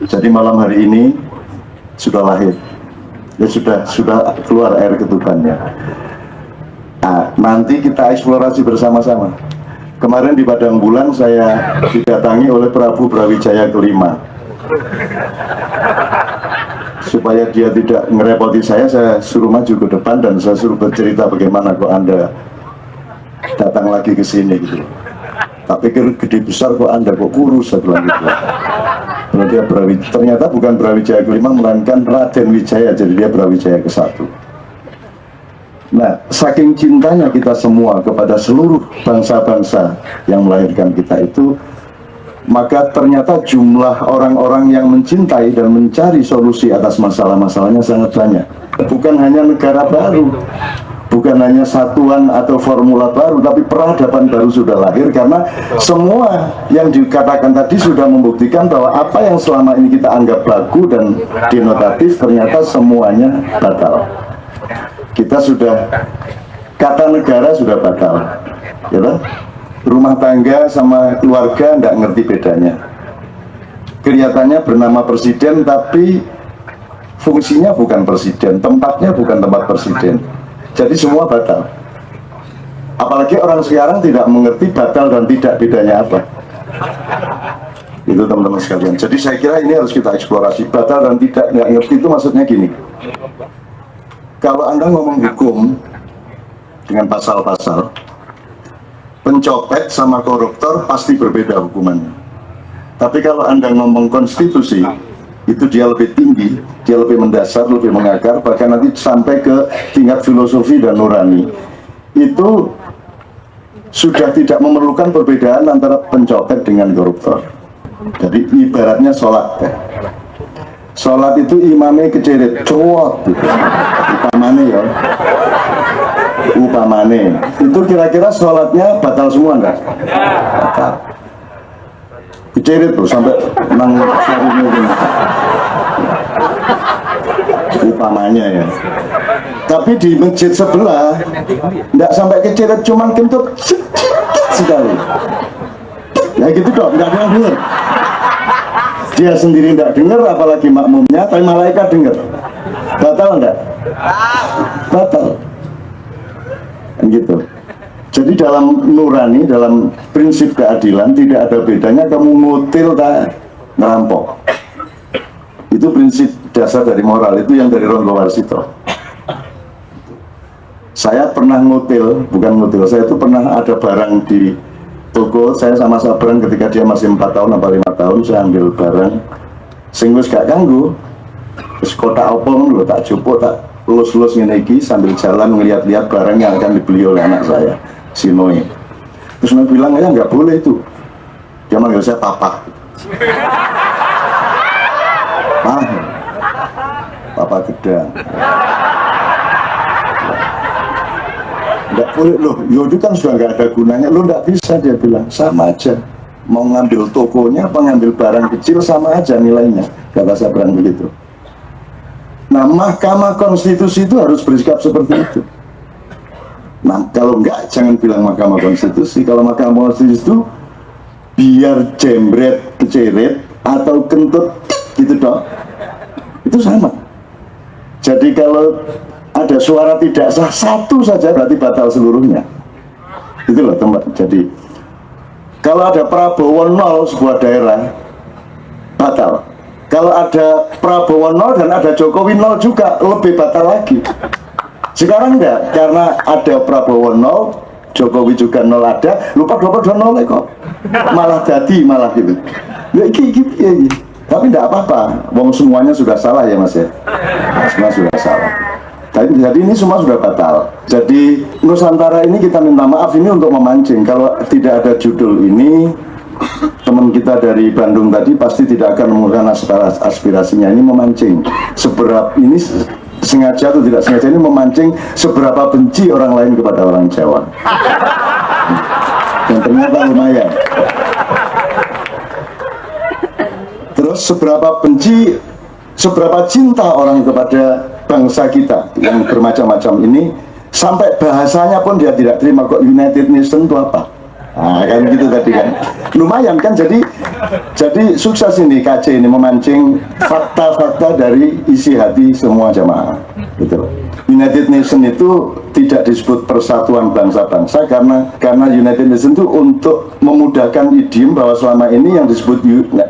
Jadi malam hari ini sudah lahir, ya sudah keluar air ketubannya. Nah, nanti kita eksplorasi bersama-sama. Kemarin di Padang Bulan saya didatangi oleh Prabu Brawijaya kelima. Supaya dia tidak ngerepoti saya suruh maju ke depan dan saya suruh bercerita bagaimana kok Anda datang lagi ke sini gitu. Tapi gede besar kok Anda kok kurus, saya bilang gitu. Dia ternyata bukan Brawijaya kelima melainkan Raden Wijaya, jadi dia Brawijaya ke-1. Nah, saking cintanya kita semua kepada seluruh bangsa-bangsa yang melahirkan kita itu, maka ternyata jumlah orang-orang yang mencintai dan mencari solusi atas masalah-masalahnya sangat banyak. Bukan hanya negara baru, bukan hanya satuan atau formula baru, tapi peradaban baru sudah lahir, karena semua yang dikatakan tadi sudah membuktikan bahwa apa yang selama ini kita anggap baku dan denotatif ternyata semuanya batal. Kita sudah, kata negara sudah batal, ya kan? Rumah tangga sama keluarga tidak ngerti bedanya. Kelihatannya bernama presiden tapi fungsinya bukan presiden, tempatnya bukan tempat presiden. Jadi semua batal. Apalagi orang sekarang tidak mengerti batal dan tidak bedanya apa. Itu teman-teman sekalian. Jadi saya kira ini harus kita eksplorasi. Batal dan tidak nggak ngerti itu maksudnya gini. Kalau Anda ngomong hukum dengan pasal-pasal, pencopet sama koruptor pasti berbeda hukumannya. Tapi kalau Anda ngomong konstitusi, itu dia lebih tinggi, dia lebih mendasar, lebih mengakar, bahkan nanti sampai ke tingkat filosofi dan nurani. Itu sudah tidak memerlukan perbedaan antara pencopet dengan koruptor. Jadi ibaratnya sholat ya. Sholat itu imamnya keceret, cowok gitu. Upamane ya. Upamane. Itu kira-kira sholatnya batal semua enggak? Batal. Keceret tuh sampai nang syarinya gini. Upamanya ya. Tapi di masjid sebelah enggak sampai keceret, cuman kentut sekali. Ya gitu dong, enggak ada yang dengar. Dia sendiri tidak dengar, apalagi makmumnya, tapi malaikat dengar. Batal enggak? Batal. Kan gitu. Jadi dalam nurani, dalam prinsip keadilan tidak ada bedanya kamu ngutil tak ngerampok. Itu prinsip dasar dari moral, itu yang dari Ronggo Warsito. Saya pernah ngutil, bukan ngutil, saya itu pernah ada barang di toko, saya sama Sabran ketika dia masih 4 tahun atau 5 tahun, saya ambil barang sing wis gak ganggu, terus kotak opong lho tak jupuk, tak lulus-lulus ngene iki sambil jalan ngeliat-liat barang yang akan dibeli oleh anak saya, si Noe. Terus Noe bilang, ya nggak boleh itu. Dia manggil saya papa. Papa gedang. Nggak boleh loh, itu kan sudah nggak ada gunanya. Lo nggak bisa, dia bilang, sama aja. Mau ngambil tokonya, apa ngambil barang kecil sama aja nilainya. Kata Sabran begitu. Nah, Mahkamah Konstitusi itu harus bersikap seperti itu. Nah, kalau enggak, jangan bilang Mahkamah Konstitusi. Kalau Mahkamah Konstitusi itu biar jembret, keceret, atau kentut gitu dong, itu sama. Jadi kalau ada suara tidak sah satu saja berarti batal seluruhnya. Itu loh tempat. Jadi kalau ada Prabowo 0 sebuah daerah batal. Kalau ada Prabowo 0 dan ada Jokowi 0 juga lebih batal lagi. Sekarang enggak, karena ada Prabowo 0, Jokowi juga 0 ada, lupa 2 kok. Malah jadi malah gitu. Ya gitu ya. Tapi enggak apa-apa, wong semuanya sudah salah ya Mas ya. Semua sudah salah. Jadi ini semua sudah batal. Jadi Nusantara ini kita minta maaf ini untuk memancing. Kalau tidak ada judul ini, teman kita dari Bandung tadi pasti tidak akan menggunakan aspirasinya. Ini memancing. Seberapa ini sengaja atau tidak sengaja ini memancing seberapa benci orang lain kepada orang Jawa. Dan ternyata lumayan. Terus seberapa benci, seberapa cinta orang kepada bangsa kita yang bermacam-macam ini, sampai bahasanya pun dia tidak terima. Kok United Nation itu apa? Nah kan gitu tadi kan, lumayan kan. Jadi Jadi sukses ini KC ini memancing fakta-fakta dari isi hati semua jamaah. Gitu. United Nation itu tidak disebut persatuan bangsa-bangsa karena United Nation itu untuk memudahkan idiom bahwa selama ini yang disebut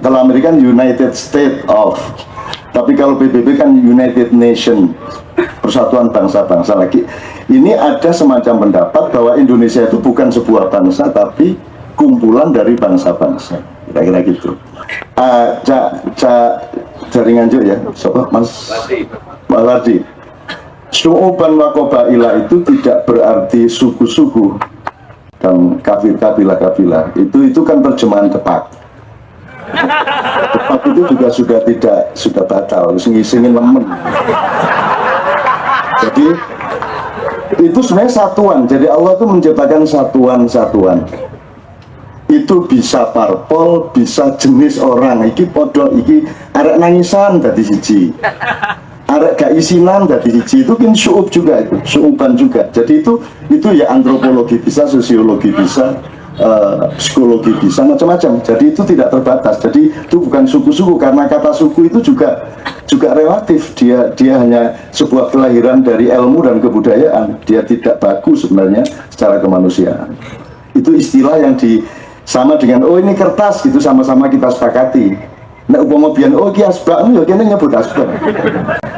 kalau Amerika United States of, tapi kalau PBB kan United Nation, persatuan bangsa-bangsa lagi. Ini ada semacam pendapat bahwa Indonesia itu bukan sebuah bangsa tapi kumpulan dari bangsa-bangsa, kira-kira gitu. Dari Nganjuk ya, sobat Mas Wardi. Syu'uban wa qabaila itu tidak berarti suku-suku dan kabilah-kabilah. Itu kan terjemahan tepat. Tepat itu juga sudah batal, ngisingin lemen. Jadi itu sebenarnya satuan. Jadi Allah itu menciptakan satuan-satuan. Itu bisa parpol, bisa jenis orang. Iki podo, iki arek nangisan tadi siji, arek gak isinan tadi siji. Itu kan syu'ub juga, itu syu'uban juga. Jadi itu ya antropologi bisa, sosiologi bisa, psikologi bisa, macam-macam. Jadi itu tidak terbatas. Jadi itu bukan suku-suku, karena kata suku itu juga relatif. Dia hanya sebuah kelahiran dari ilmu dan kebudayaan. Dia tidak baku sebenarnya secara kemanusiaan. Itu istilah yang sama dengan oh ini kertas gitu, sama-sama kita sepakati. Nah upama biyen oh iki asbak ya kene nyebut asbak.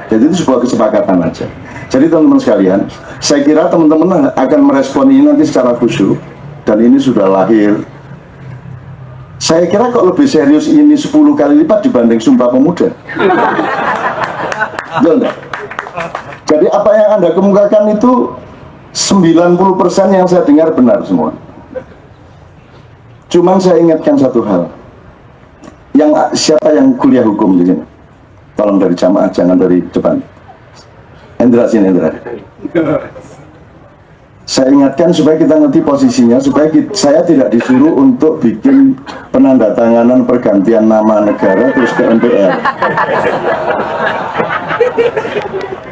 Jadi itu sebuah kesepakatan aja. Jadi teman-teman sekalian, saya kira teman-teman akan merespon ini nanti secara khusyuk, dan ini sudah lahir. Saya kira kok lebih serius ini 10 kali lipat dibanding Sumpah Pemuda. Betul enggak? Jadi apa yang Anda kemukakan itu 90% yang saya dengar benar semua. Cuman saya ingatkan satu hal. Siapa yang kuliah hukum di sini? Tolong dari jamaah, jangan dari depan. Hendra sini, Hendra. Saya ingatkan supaya kita ngerti posisinya, supaya saya tidak disuruh untuk bikin penandatanganan pergantian nama negara terus ke MPR.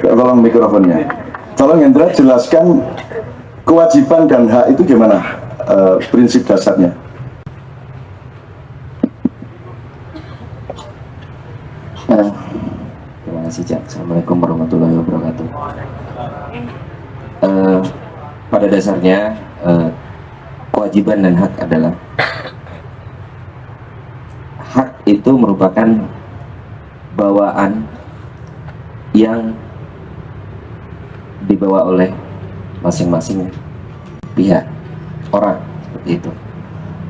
Tolong mikrofonnya. Tolong Hendra jelaskan kewajiban dan hak itu gimana prinsip dasarnya. Terima kasih Cak. Assalamualaikum warahmatullahi wabarakatuh. Pada dasarnya kewajiban dan hak adalah hak itu merupakan bawaan yang dibawa oleh masing-masing pihak orang, seperti itu.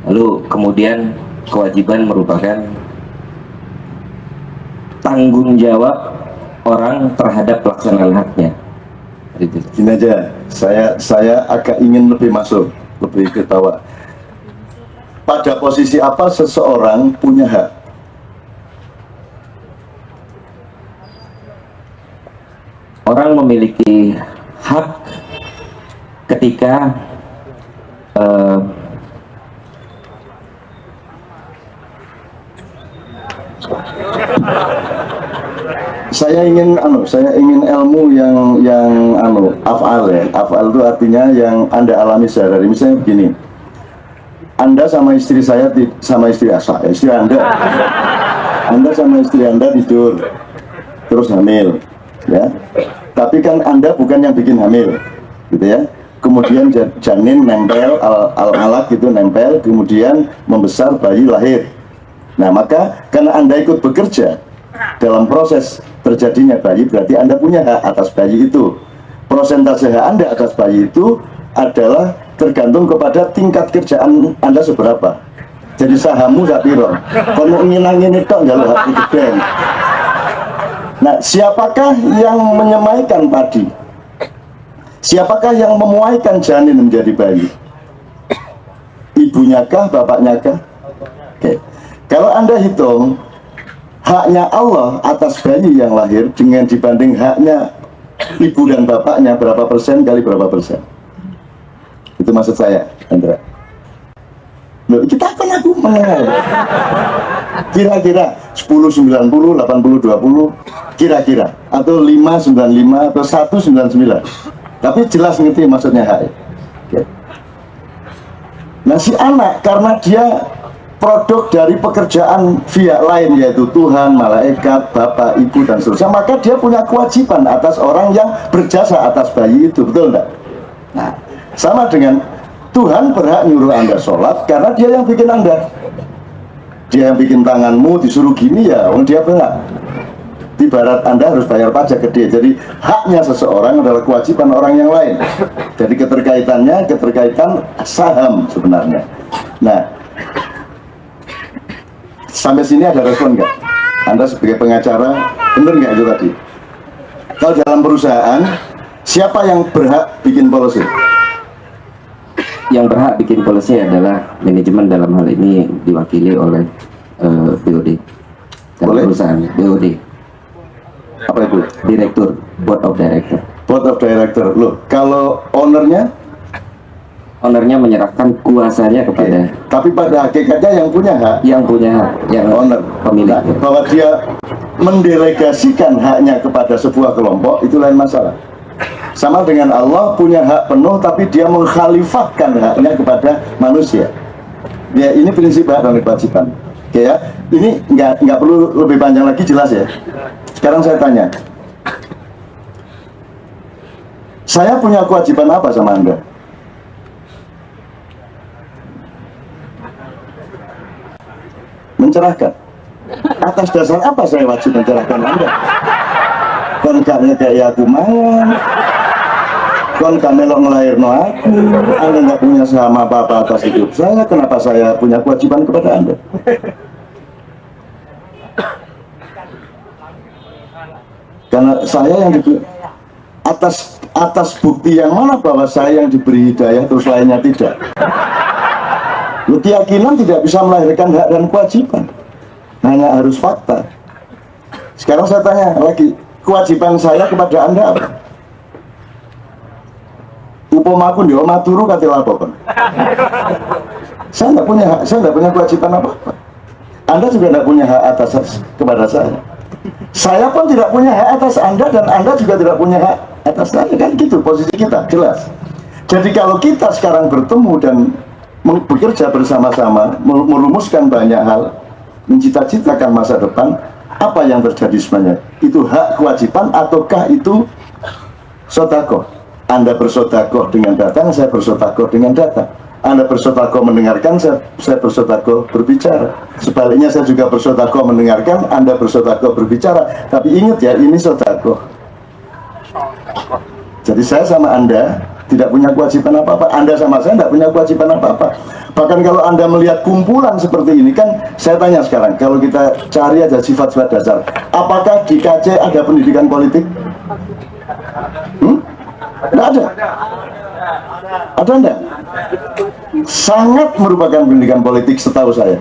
Lalu kemudian kewajiban merupakan tanggung jawab orang terhadap pelaksanaan haknya. Gini aja, saya agak ingin lebih masuk, lebih ketawa. Pada posisi apa seseorang punya hak? Orang memiliki hak ketika saya ingin ilmu yang afal ya. Afal itu artinya yang Anda alami sehari-hari. Misalnya begini, Anda sama istri saya, sama istri Anda sama istri Anda tidur terus hamil ya, tapi kan Anda bukan yang bikin hamil gitu ya. Kemudian janin nempel, al-alaq itu nempel, kemudian membesar, bayi lahir. Nah maka karena Anda ikut bekerja dalam proses terjadinya bayi, berarti Anda punya hak atas bayi itu. Persentase hak Anda atas bayi itu adalah tergantung kepada tingkat kerjaan Anda seberapa. Jadi sahammu gak piro, kalau nginangin itu nggak hak gede. Nah siapakah yang menyemaikan padi? Siapakah yang memuaikan janin menjadi bayi? Ibunya kah, bapaknya kah? Oke. Kalau Anda hitung haknya Allah atas bayi yang lahir dengan dibanding haknya ibu dan bapaknya, berapa persen kali berapa persen? Itu maksud saya, Andra. Loh, kita akan aku mengenal. Kira-kira 10, 90, 80, 20, kira-kira. Atau 5, 95, atau 1, 99. Tapi jelas ngerti maksudnya hak. Oke. Nah si anak karena dia produk dari pekerjaan pihak lain, yaitu Tuhan, malaikat, bapak, ibu, dan seterusnya, maka dia punya kewajiban atas orang yang berjasa atas bayi itu, betul enggak? Nah, sama dengan Tuhan berhak nyuruh Anda sholat karena dia yang bikin Anda. Dia yang bikin tanganmu disuruh gini ya, dia berhak. Ibarat Anda harus bayar pajak ke dia. Jadi haknya seseorang adalah kewajiban orang yang lain. Jadi keterkaitan saham sebenarnya. Nah, sampai sini ada respon nggak? Anda sebagai pengacara, benar nggak itu tadi? Kalau dalam perusahaan, siapa yang berhak bikin policy? Yang berhak bikin policy adalah manajemen, dalam hal ini diwakili oleh BOD. Dalam Oleh? perusahaan BOD. Apa itu? Direktur, Board of Director. Board of Director. Loh, kalau ownernya? Ownernya menyerahkan kuasanya kepada Tapi pada hakikatnya yang punya hak yang punya hak, yang owner, pemilik. Nah, bahwa dia mendelegasikan haknya kepada sebuah kelompok itu lain masalah. Sama dengan Allah punya hak penuh, tapi dia mengkhalifahkan haknya kepada manusia. Ya, ini prinsip hak dan kewajiban. Oke ya, ini nggak perlu lebih panjang lagi, jelas ya. Sekarang saya tanya, saya punya kewajiban apa sama Anda? Mencerahkan. Atas dasar apa saya wajib mencerahkan Anda? Kon gak ngekei aku mangan, kon gak melok ngelahirno aku, Anda nggak punya saham apa-apa atas hidup saya, kenapa saya punya kewajiban kepada Anda? Karena saya yang diberi atas bukti yang mana bahwa saya yang diberi hidayah terus lainnya tidak. Keyakinan tidak bisa melahirkan hak dan kewajiban, hanya harus fakta. Sekarang saya tanya lagi, kewajiban saya kepada Anda apa? Upomaku di omah turu kata lapor. Saya tidak punya hak, saya tidak punya kewajiban apa-apa. Anda juga tidak punya hak atas kepada saya. Saya pun tidak punya hak atas Anda, dan Anda juga tidak punya hak atas saya. Kan gitu posisi kita, jelas. Jadi kalau kita sekarang bertemu dan bekerja bersama-sama, merumuskan banyak hal, mencita-citakan masa depan, apa yang terjadi sebenarnya? Itu hak kewajiban ataukah itu sodakoh? Anda bersodakoh dengan datang, saya bersodakoh dengan datang. Anda bersodakoh mendengarkan, saya bersodakoh berbicara. Sebaliknya saya juga bersodakoh mendengarkan, Anda bersodakoh berbicara. Tapi ingat ya, ini sodakoh. Jadi saya sama Anda tidak punya kewajiban apa-apa. Anda sama saya tidak punya kewajiban apa-apa. Bahkan kalau Anda melihat kumpulan seperti ini, kan saya tanya sekarang, kalau kita cari aja sifat-sifat dasar, apakah di KC ada pendidikan politik? Tidak ada. Ada enggak? Sangat merupakan pendidikan politik setahu saya.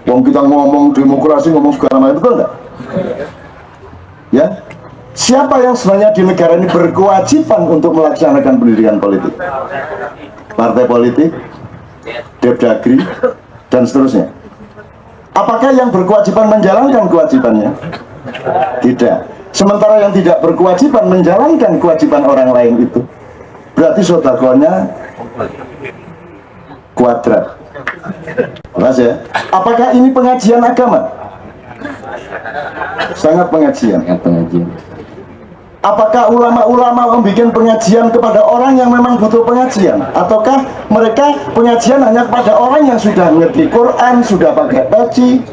Wong kita ngomong demokrasi, ngomong segala macam, betul enggak? Ya, siapa yang sebenarnya di negara ini berkewajiban untuk melaksanakan pendidikan politik? Partai politik, Depdagri, dan seterusnya. Apakah yang berkewajiban menjalankan kewajibannya? Tidak. Sementara yang tidak berkewajiban menjalankan kewajiban orang lain itu, berarti sodakonya kuadrat. Jelas ya? Apakah ini pengajian agama? Sangat pengajian. Apakah ulama-ulama membuat pengajian kepada orang yang memang butuh pengajian? Ataukah mereka pengajian hanya kepada orang yang sudah ngerti Quran, sudah pakai peci?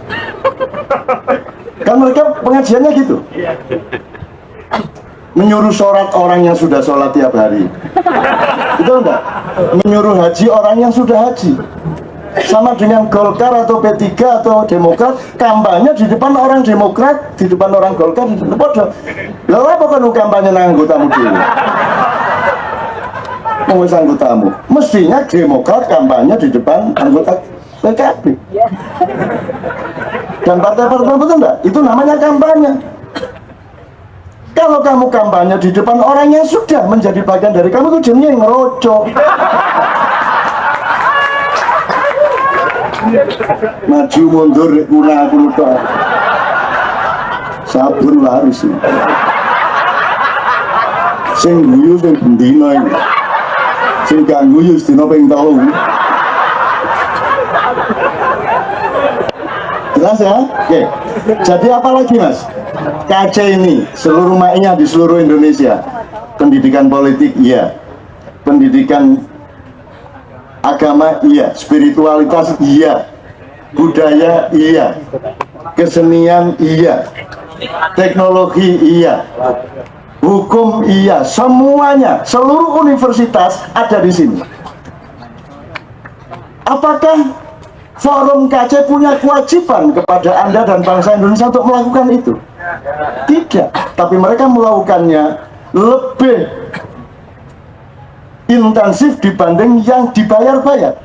Kan mereka pengajiannya gitu. Menyuruh sholat orang yang sudah sholat tiap hari, itu enggak? Menyuruh haji orang yang sudah haji. Sama dengan Golkar atau P3 atau Demokrat, kampanye di depan orang Demokrat, di depan orang Golkar, di depan bodoh. Lalu apa kan kampanye nang anggotamu dulu? Mengurus anggotamu. Mestinya Demokrat kampanye di depan anggota PKB. Dan partai-partai, betul enggak? Itu namanya kampanye. Kalau kamu kampanye di depan orang yang sudah menjadi bagian dari kamu, itu jenisnya ngerocok. Maju mundur kuna lupa. Sabun laris. Sing guyu sing bendino iki. Sing gak guyu sedina ping 3. Jelas ya? Oke. Jadi apa lagi mas? KC ini seluruh maknya di seluruh Indonesia. Pendidikan politik iya, pendidikan agama iya, spiritualitas iya, budaya iya, kesenian iya, teknologi iya, hukum iya, semuanya, seluruh universitas ada di sini. Apakah Forum KC punya kewajiban kepada Anda dan bangsa Indonesia untuk melakukan itu? Tidak, tapi mereka melakukannya lebih intensif dibanding yang dibayar-bayar.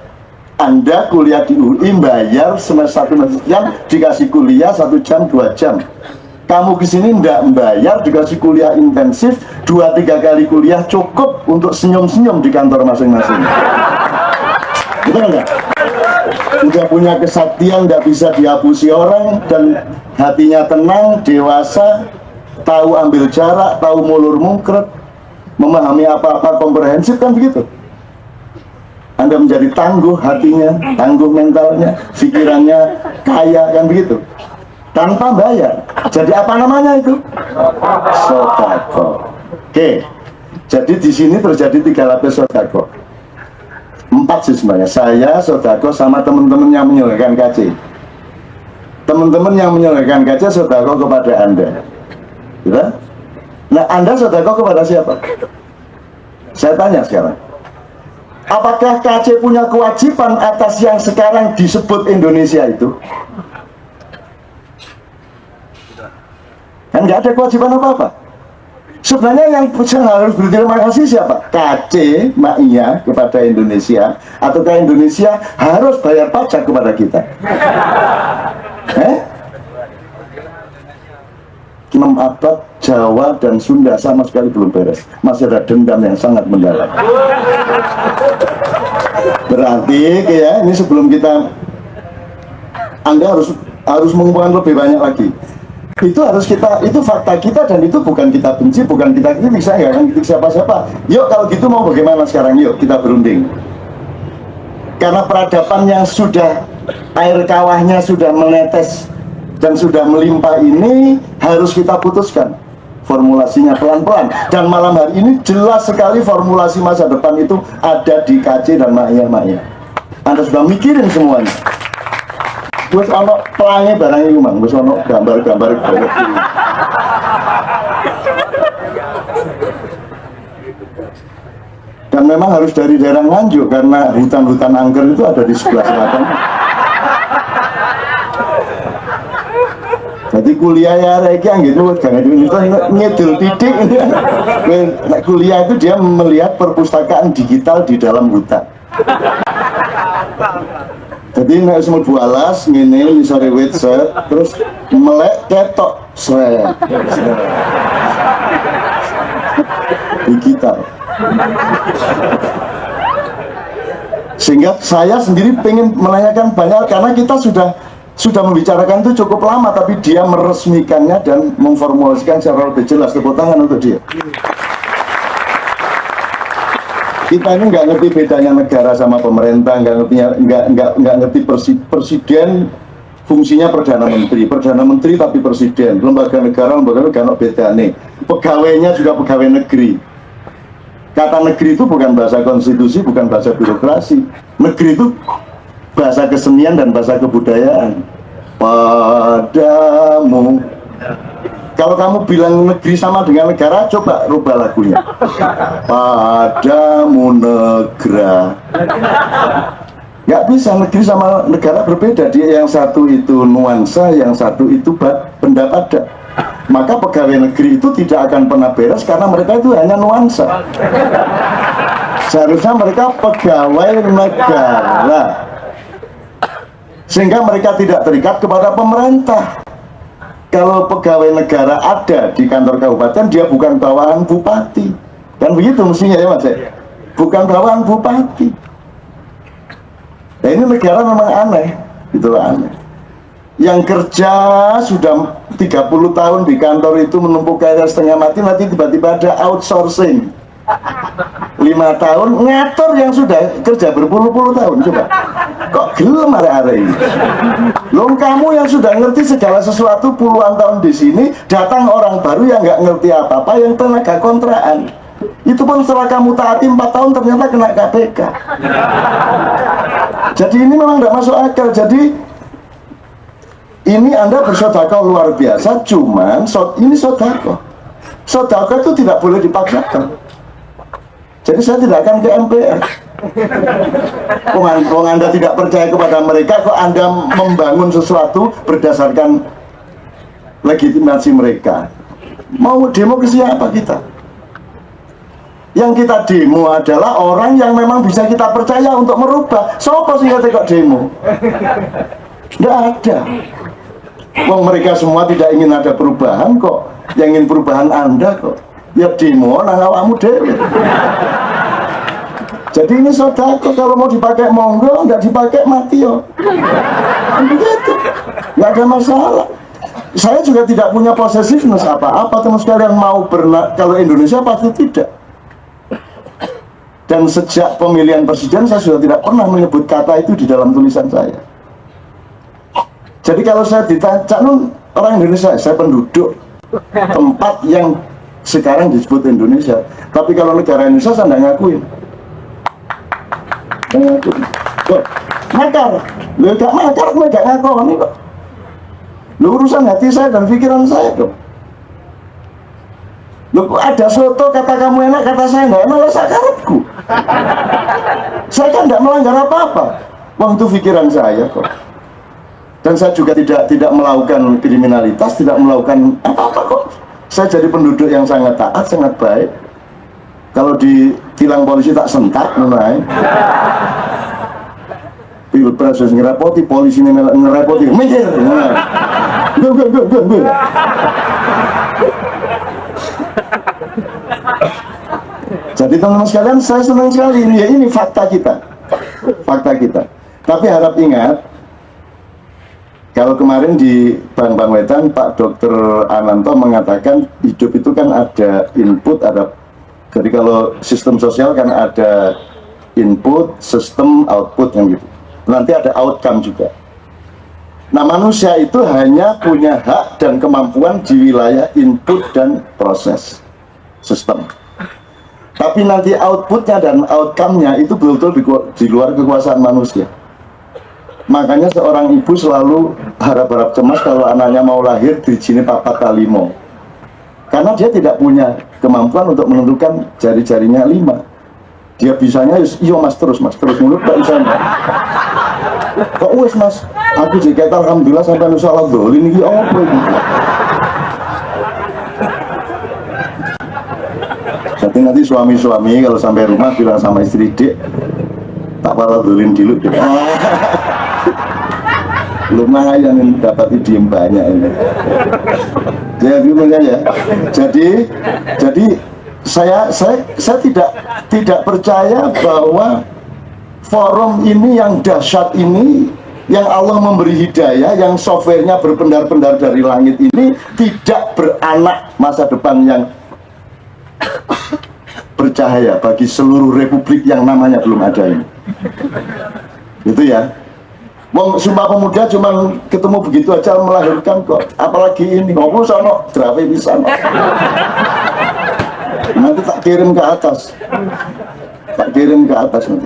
Anda kuliah di UI bayar semester 1 jam, dikasih kuliah 1 jam 2 jam. Kamu kesini tidak membayar, dikasih kuliah intensif 2-3 kali kuliah cukup untuk senyum-senyum di kantor masing-masing. Betul enggak? Udah punya kesaktian, nggak bisa dihapusi orang, dan hatinya tenang, dewasa, tahu ambil jarak, tahu mulur mungkret, memahami apa-apa komprehensif, kan begitu. Anda menjadi tangguh hatinya, tangguh mentalnya, pikirannya kaya, kan begitu, tanpa bayar. Jadi apa namanya itu? Sodako. Oke, jadi di sini terjadi 3 lapis sodako. 4 sih sebenarnya. Saya, sodako, sama teman-teman yang menyelenggarakan KC. Teman-teman yang menyelenggarakan KC sodako kepada Anda, gitu? Nah, Anda sodako kepada siapa? Saya tanya sekarang, apakah KC punya kewajiban atas yang sekarang disebut Indonesia itu? Kan nggak ada kewajiban apa-apa. Sebenarnya yang harus berterima kasih siapa? KC, Maia kepada Indonesia, ataukah Indonesia harus bayar pajak kepada kita? 6 abad Jawa dan Sunda sama sekali belum beres. Masih ada dendam yang sangat mendalam. Berarti ya, ini sebelum kita, Anda harus mengumpulkan lebih banyak lagi. Itu harus kita, itu fakta kita, dan itu bukan kita benci, bukan kita kritik. Saya nggak akan kritik siapa-siapa. Yuk kalau gitu mau bagaimana sekarang? Yuk kita berunding. Karena peradaban yang sudah air kawahnya sudah menetes dan sudah melimpah ini harus kita putuskan formulasinya pelan-pelan. Dan malam hari ini jelas sekali formulasi masa depan itu ada di KC dan Maia. Anda sudah mikirin semuanya. Wes ono pelangi barang ini mang, wes ono gambar-gambar banyak. Dan memang harus dari daerah Nganjuk karena hutan-hutan angker itu ada di sebelah selatan. Jadi kuliah ya reki gitu, jangan ngedul titik. Kuliah itu dia melihat perpustakaan digital di dalam hutan. Jadi nek semut bualas ngene nisare wit set terus melek ketok sret. Digital. Sehingga saya sendiri pengen menanyakan banyak, karena kita sudah membicarakan itu cukup lama, tapi dia meresmikannya dan memformulasikan secara lebih jelas. Tepuk tangan untuk dia. Kita ini nggak ngerti bedanya negara sama pemerintah, nggak ngerti presiden fungsinya perdana menteri tapi presiden, lembaga negara nggak beda nih, pegawainya juga pegawai negeri. Kata negeri itu bukan bahasa konstitusi, bukan bahasa birokrasi. Negeri itu bahasa kesenian dan bahasa kebudayaan. Padamu. Kalau kamu bilang negeri sama dengan negara, coba rubah lagunya. Padamu negara. Nggak bisa, negeri sama negara berbeda. Dia yang satu itu nuansa, yang satu itu benda pada. Maka pegawai negeri itu tidak akan pernah beres karena mereka itu hanya nuansa. Seharusnya mereka pegawai negara, sehingga mereka tidak terikat kepada pemerintah. Kalau pegawai negara ada di kantor kabupaten, dia bukan bawahan bupati. Kan begitu mestinya ya Mas? Bukan bawahan bupati. Nah ini negara memang aneh, itulah aneh. Yang kerja sudah 30 tahun di kantor itu menumpuk karir setengah mati, nanti tiba-tiba ada outsourcing 5 tahun ngatur yang sudah kerja berpuluh-puluh tahun. Coba kok gelem arek-arek ini Loh, kamu yang sudah ngerti segala sesuatu puluhan tahun di sini, datang orang baru yang nggak ngerti apa-apa, yang tenaga kontraan. Itu pun setelah kamu taati 4 tahun ternyata kena KPK. Jadi ini memang nggak masuk akal. Jadi ini Anda bersedekah luar biasa, cuman ini sedekah. Sedekah itu tidak boleh dipaksakan. Jadi saya tidak akan ke MPR. Kok Anda tidak percaya kepada mereka, kok Anda membangun sesuatu berdasarkan legitimasi mereka. Mau demo ke siapa kita? Yang kita demo adalah orang yang memang bisa kita percaya untuk merubah. Siapa sih kok demo? Tidak ada. Wong mereka semua tidak ingin ada perubahan kok. Yang ingin perubahan Anda kok. Ya demo nang awakmu dhewe. Jadi ini sedekah, kalau mau dipakai monggo, nggak dipakai mati yo. Begitu, nggak ada masalah. Saya juga tidak punya possessiveness apa-apa, teman sekalian mau kalau Indonesia pasti tidak. Dan sejak pemilihan presiden saya sudah tidak pernah menyebut kata itu di dalam tulisan saya. Jadi kalau saya ditanya, orang Indonesia, saya penduduk tempat yang sekarang disebut Indonesia. Tapi kalau negara Indonesia saya tidak ngakuin. Kok makar? Lu gak makar, gue gak ngakoni kok. Lu urusan hati saya dan pikiran saya kok. Lu ada soto kata kamu enak, kata saya enggak enak, lah sakarepku. Saya kan tidak melanggar apa-apa. Wong itu pikiran saya kok. Dan saya juga tidak melakukan kriminalitas, tidak melakukan apa-apa kok. Saya jadi penduduk yang sangat taat, sangat baik. Kalau ditilang polisi tak sentak, mulai. Pilpres ngerepoti, polisi ngerepoti, mikir. Gue. Jadi teman-teman sekalian, saya senang sekali. Ya ini fakta kita. Tapi harap ingat, kalau kemarin di Bang Wetan, Pak Dr. Ananto mengatakan hidup itu kan ada input, ada. Jadi kalau sistem sosial kan ada input, sistem, output yang gitu. Nanti ada outcome juga. Nah, manusia itu hanya punya hak dan kemampuan di wilayah input dan proses sistem. Tapi nanti outputnya dan outcome-nya itu betul-betul di luar kekuasaan manusia. Makanya seorang ibu selalu harap-harap cemas kalau anaknya mau lahir di sini papat kalimo. Karena dia tidak punya kemampuan untuk menentukan jari-jarinya 5. Dia bisanya iya mas terus mulut tak bisa. Kok wes mas, aku jika alhamdulillah sampai nusalah dolin ini apa itu. Jadi nanti suami-suami kalau sampai rumah bilang sama istri, dek tak pala dolin dulu dek. Lumayan dapat diem banyak ini. Jadi saya tidak percaya bahwa forum ini yang dahsyat ini, yang Allah memberi hidayah, yang softwarenya berpendar-pendar dari langit ini tidak beranak masa depan yang bercahaya bagi seluruh republik yang namanya belum ada ini. Itu ya. Wong Sumpah Pemuda cuma ketemu begitu aja melahirkan kok, apalagi ini ngomong sono drape bisa nanti tak kirim ke atas nanti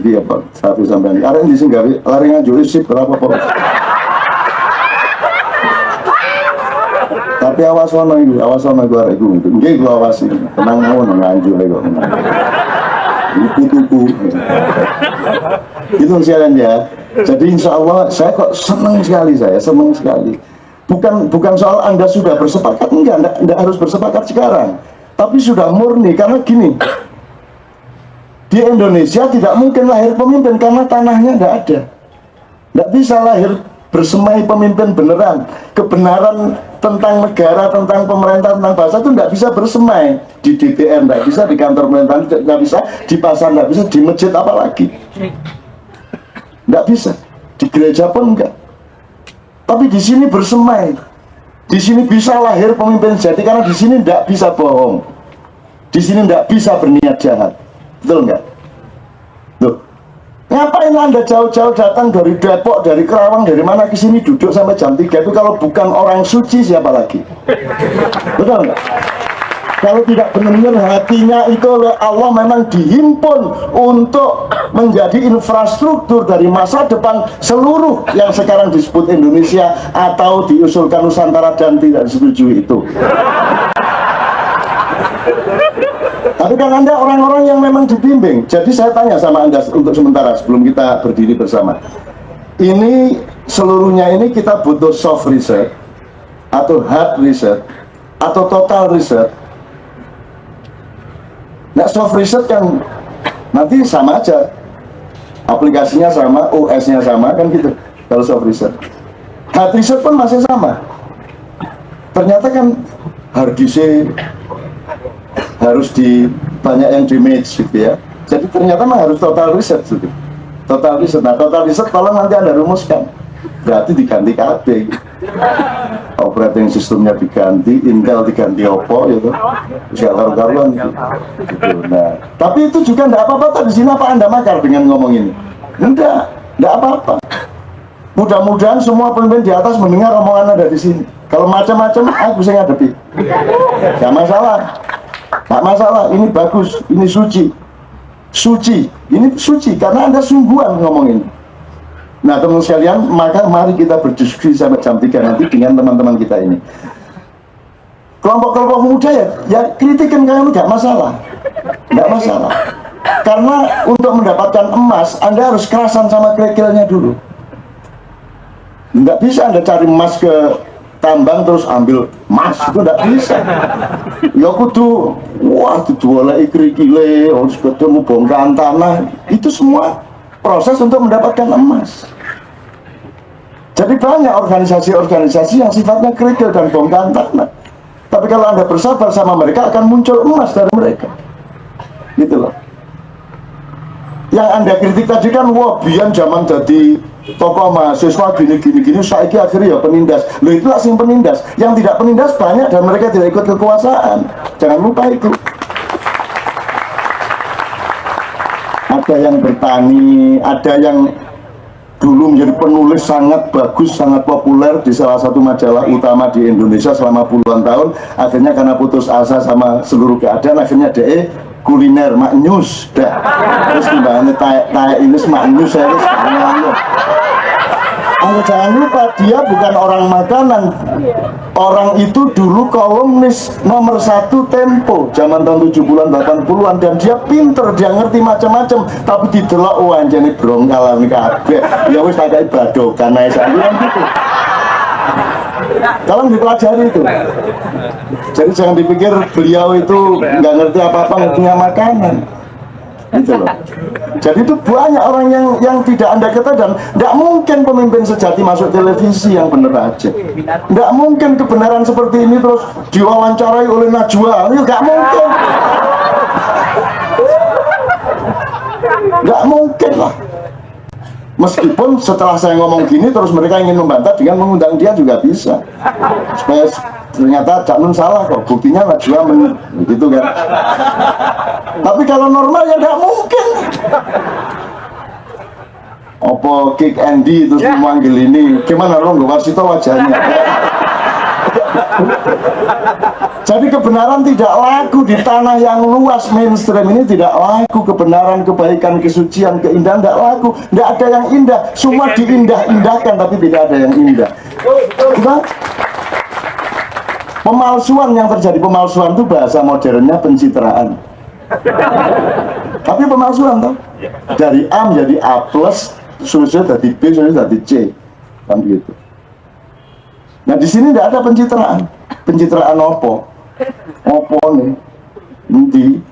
iya Pak, satu sampai ini ada yang disinggawi laringan jurisip berapa Pak. Tapi awas ono gue arek gue nggih gue awasi tenang mawon nganjur kok tuku itu sekalian ya. Jadi insya Allah saya kok senang sekali, bukan soal Anda sudah bersepakat, enggak harus bersepakat sekarang, tapi sudah murni. Karena gini, di Indonesia tidak mungkin lahir pemimpin karena tanahnya tidak bisa lahir bersemai pemimpin beneran. Kebenaran tentang negara, tentang pemerintah, tentang bangsa itu tidak bisa bersemai di DPR, tidak bisa di kantor pemerintahan, tidak bisa di pasar, tidak bisa di masjid, apalagi tidak bisa, di gereja pun enggak. Tapi di sini bersemai, di sini bisa lahir pemimpin sejati karena di sini tidak bisa bohong, di sini tidak bisa berniat jahat, betul enggak? Loh, Ngapain Anda jauh-jauh datang dari Depok, dari Kerawang, dari mana ke sini duduk sampai jam 3 itu? Kalau bukan orang suci siapa lagi? Betul nggak? Kalau tidak benar-benar hatinya itu oleh Allah memang dihimpun untuk menjadi infrastruktur dari masa depan seluruh yang sekarang disebut Indonesia atau diusulkan Nusantara dan tidak disetujui itu. Tapi kan Anda orang-orang yang memang dibimbing. Jadi saya tanya sama Anda untuk sementara sebelum kita berdiri bersama. Ini seluruhnya ini kita butuh soft research atau hard research atau total research. Nah, soft research yang nanti sama aja, aplikasinya sama, OS-nya sama, kan gitu. Kalau soft research, hard research pun masih sama. Ternyata kan hard disk harus banyak yang damage gitu ya. Jadi ternyata memang harus total research gitu. Total research. Nah, total research tolong nanti Anda rumuskan. Berarti diganti KB. Operating sistemnya diganti, Intel diganti Oppo gitu. Bisa karu-karuan gitu. Nah, tapi itu juga enggak apa-apa. Di sini apa Anda makar dengan ngomong ini? Enggak apa-apa. Mudah-mudahan semua pemimpin di atas mendengar omongan Anda di sini. Kalau macam-macam aku bisa ngadepi. Enggak masalah. Enggak masalah, ini bagus, ini suci. Suci, ini suci karena Anda sungguhan ngomong ini. Nah, teman sekalian, maka mari kita berdiskusi sampai jam 3 nanti dengan teman-teman kita ini. Kelompok-kelompok muda ya kritikan kalian nggak masalah. Nggak masalah. Karena untuk mendapatkan emas, Anda harus kerasan sama kerikilnya dulu. Nggak bisa Anda cari emas ke tambang terus ambil emas, itu nggak bisa. Ya kudu, wah kudu oleh kerikile, harus ketemu bongkahan tanah. Itu semua proses untuk mendapatkan emas. Jadi banyak organisasi-organisasi yang sifatnya kerikil dan bongkahan tanah. Tapi kalau Anda bersabar sama mereka, akan muncul emas dari mereka. Gitu loh. Yang Anda kritik tadi kan, wah biar zaman jadi tokoh mahasiswa gini, saiki akhirnya ya penindas. Loh, itu asing penindas. Yang tidak penindas banyak dan mereka tidak ikut kekuasaan. Jangan lupa itu. Ada yang bertani, ada yang dulu menjadi penulis sangat bagus, sangat populer di salah satu majalah utama di Indonesia selama puluhan tahun. Akhirnya karena putus asa sama seluruh keadaan, akhirnya dia kuliner maknyus dah. Terus gimana taek ini maknyus saya sekarang. Jangan lupa dia bukan orang makanan. Orang itu dulu kolumnis nomor 1 Tempo zaman tahun 70-an 80-an, dan dia pinter, dia ngerti macam-macam, tapi didelok anjene brongkalan kabeh. Ya wis kayak badokan ae sampeyan gitu. Tolong dipelajari itu. Jadi jangan dipikir beliau itu nggak ngerti apa-apa, ngertinya makanan. Gitu loh. Jadi itu banyak orang yang tidak Anda kata, dan tidak mungkin pemimpin sejati masuk televisi yang benar aja. Tidak mungkin kebenaran seperti ini terus diwawancarai oleh Najwa. Nggak mungkin. Nggak mungkin lah. Meskipun setelah saya ngomong gini terus mereka ingin membantah dengan mengundang dia juga bisa, supaya ternyata Cak Nun salah kok, buktinya Najwa begitu kan. Tapi kalau normal ya nggak mungkin. Opo Kick Andy terus memanggil ini, gimana lo nggak Warsito wajahnya? Jadi kebenaran tidak laku di tanah yang luas mainstream ini, tidak laku kebenaran, kebaikan, kesucian, keindahan tidak laku. Tidak ada yang indah, semua diindah-indahkan tapi tidak ada yang indah. Bukan? Pemalsuan yang terjadi, pemalsuan itu bahasa modernnya pencitraan. Tapi pemalsuan toh, dari A menjadi A plus, seterusnya dari B, seterusnya dari C, kan begitu. Nah di sini tidak ada pencitraan. Pencitraan opo nih, nanti,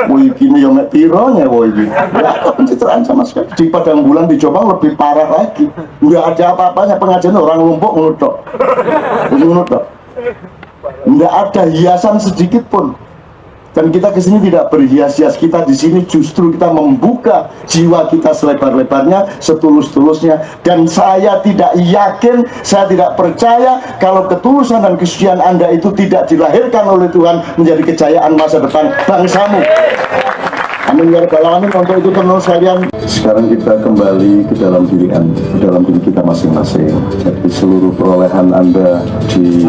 woi gini yang mek pironya, woi gini. Tidak ada pencitraan sama sekali. Di Padang Bulan di Jombang lebih parah lagi. Tidak ada apa-apanya, pengajian orang lumpuk menutup. Tidak ada hiasan sedikit pun. Dan kita ke sini tidak berhias-hias, kita di sini justru kita membuka jiwa kita selebar-lebarnya, setulus-tulusnya. Dan saya tidak yakin, saya tidak percaya kalau ketulusan dan kesucian Anda itu tidak dilahirkan oleh Tuhan menjadi kejayaan masa depan bangsamu. Amin ya rabbal alamin. Untuk itu teman sekalian, sekarang kita kembali ke dalam diri kita masing-masing. Jadi seluruh perolehan Anda di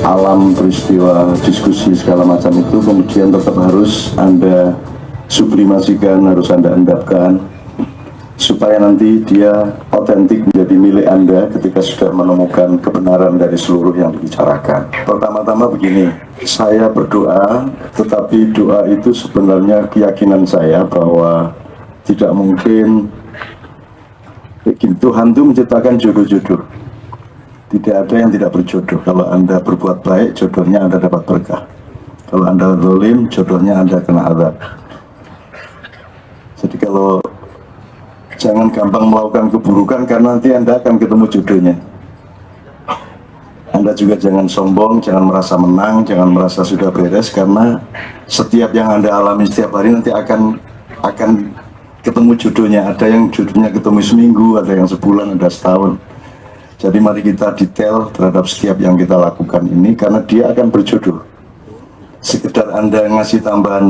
alam peristiwa, diskusi segala macam itu kemudian tetap harus Anda sublimasikan, harus Anda endapkan supaya nanti dia otentik menjadi milik Anda ketika sudah menemukan kebenaran dari seluruh yang dibicarakan. Pertama-tama begini, saya berdoa, tetapi doa itu sebenarnya keyakinan saya bahwa tidak mungkin Tuhan itu menciptakan jodoh-jodoh. Tidak ada yang tidak berjodoh. Kalau Anda berbuat baik, jodohnya Anda dapat berkah. Kalau Anda zalim, jodohnya Anda kena azab. Jadi kalau jangan gampang melakukan keburukan karena nanti Anda akan ketemu jodohnya. Anda juga jangan sombong, jangan merasa menang, jangan merasa sudah beres, karena setiap yang Anda alami setiap hari nanti akan ketemu jodohnya. Ada yang jodohnya ketemu seminggu, ada yang sebulan, ada setahun. Jadi mari kita detail terhadap setiap yang kita lakukan ini, karena dia akan berjodoh. Sekedar Anda ngasih tambahan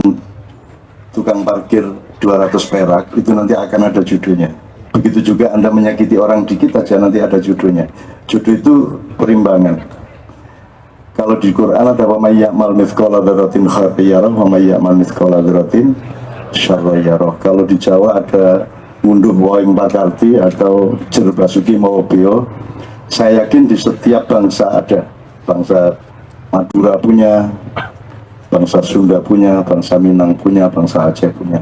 tukang parkir 200 perak, itu nanti akan ada jodohnya. Begitu juga Anda menyakiti orang dikit aja, nanti ada jodohnya. Jodoh itu perimbangan. Kalau di Quran ada wa may ya'mal mithqala dzarratin khairan yarah wa may ya'mal mithqala dzarratin syarran yarah. Kalau di Jawa ada ngunduh waing pakarti atau jer basuki mau beo. Saya yakin di setiap bangsa ada. Bangsa Madura punya, bangsa Sunda punya, bangsa Minang punya, bangsa Aceh punya.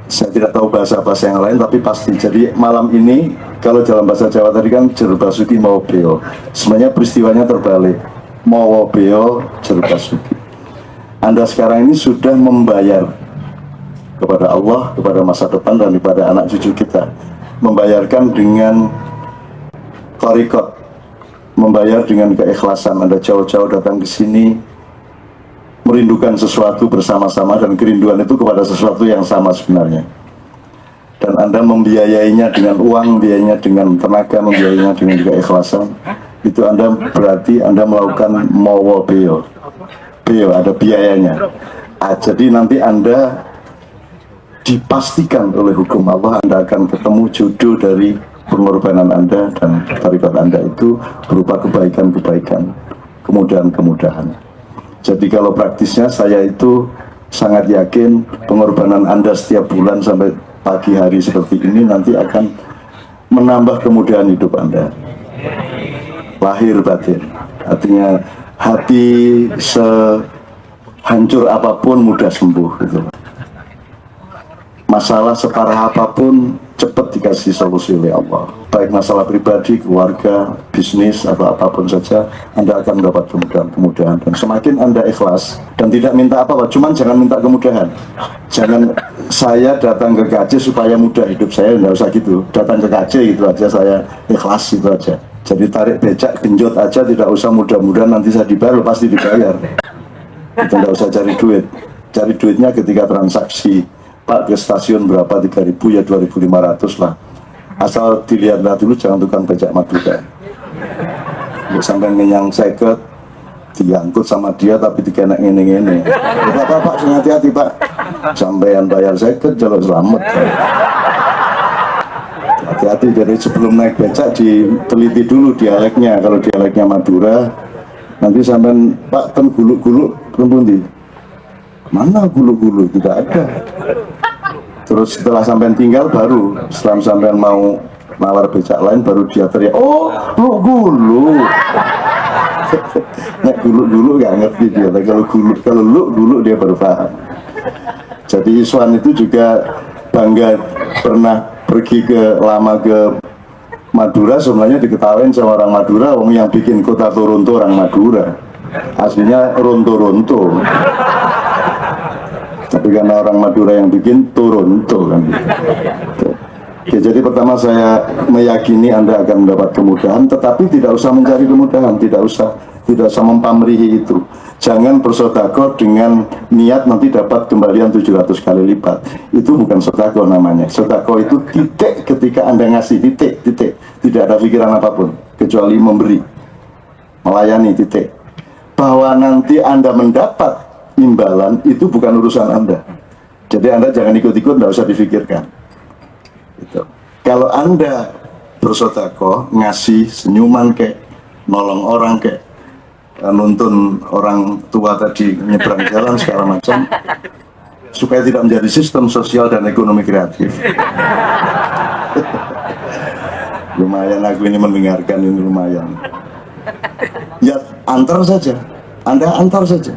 Saya tidak tahu bahasa-bahasa yang lain, tapi pasti. Jadi malam ini, kalau dalam bahasa Jawa tadi kan jerbasuki mau beo. Sebenarnya peristiwanya terbalik. Mau beo, jerbasuki. Anda sekarang ini sudah membayar kepada Allah, kepada masa depan, dan kepada anak cucu kita. Membayarkan dengan korikot, membayar dengan keikhlasan. Anda jauh-jauh datang ke sini, merindukan sesuatu bersama-sama, dan kerinduan itu kepada sesuatu yang sama sebenarnya. Dan Anda membiayainya dengan uang, membiayainya dengan tenaga, membiayainya dengan juga ikhlasan. Itu Anda berarti Anda melakukan mawa beo. Beo ada biayanya. Jadi nanti Anda dipastikan oleh hukum Allah Anda akan ketemu jodoh dari pengorbanan Anda, dan tarekat Anda itu berupa kebaikan-kebaikan, kemudahan-kemudahan. Jadi kalau praktisnya saya itu sangat yakin pengorbanan Anda setiap bulan sampai pagi hari seperti ini nanti akan menambah kemudahan hidup Anda. Lahir batin. Artinya hati sehancur apapun mudah sembuh gitu. Masalah separah apapun cepat dikasih solusi oleh Allah. Baik masalah pribadi, keluarga, bisnis, atau apapun saja, Anda akan mendapat kemudahan-kemudahan. Dan semakin Anda ikhlas dan tidak minta apa-apa, cuman jangan minta kemudahan. Jangan saya datang ke KJ supaya mudah hidup saya, nggak usah gitu. Datang ke KJ gitu aja, saya ikhlas gitu aja. Jadi tarik becak, genjot aja, tidak usah mudah-mudahan nanti saya dibayar, pasti dibayar. Itu nggak usah cari duit. Cari duitnya ketika transaksi. Pak, ke stasiun berapa? 3.000 ya 2.500 lah. Asal dilihatlah dulu, jangan tukang becak Madura. Sampai ngenyang seket, diangkut sama dia tapi dikenek ngene-ngene. Pak, hati-hati Pak. Sampaian bayar seket, jalur selamat. Hati-hati, jadi sebelum naik becak diteliti dulu dialeknya. Kalau dialeknya Madura, nanti sampai Pak, ten guluk-guluk, di mana guluk-guluk? Tidak ada. Terus setelah sampean tinggal baru, setelah sampean mau nawar becak lain baru dia teriak, oh lu gulu. Nek gulu gak ngerti dia, tapi kalau lu gulu dia baru paham. Jadi Iswan itu juga bangga pernah pergi lama ke Madura. Sebenarnya diketahui sama orang Madura, orang yang bikin kota Toronto orang Madura, aslinya Ronto-Ronto. Tapi karena orang Madura yang bikin Toronto kan gitu. Oke, jadi pertama saya meyakini Anda akan mendapat kemudahan, tetapi tidak usah mencari kemudahan, tidak usah mempamrihi itu. Jangan bersedekah dengan niat nanti dapat kembalian 700 kali lipat. Itu bukan sedekah namanya. Sedekah itu titik ketika Anda ngasih, titik. Tidak ada pikiran apapun kecuali memberi, melayani, titik. Bahwa nanti Anda mendapat imbalan itu bukan urusan Anda. Jadi Anda jangan ikut-ikut, nggak usah difikirkan. Gitu. Kalau Anda bersedekah, ngasih senyuman kayak nolong orang kayak nuntun orang tua tadi nyebrang jalan segala macam, supaya tidak menjadi sistem sosial dan ekonomi kreatif. Lumayan aku ini mendengarkan ini lumayan. Ya antar saja, Anda antar saja.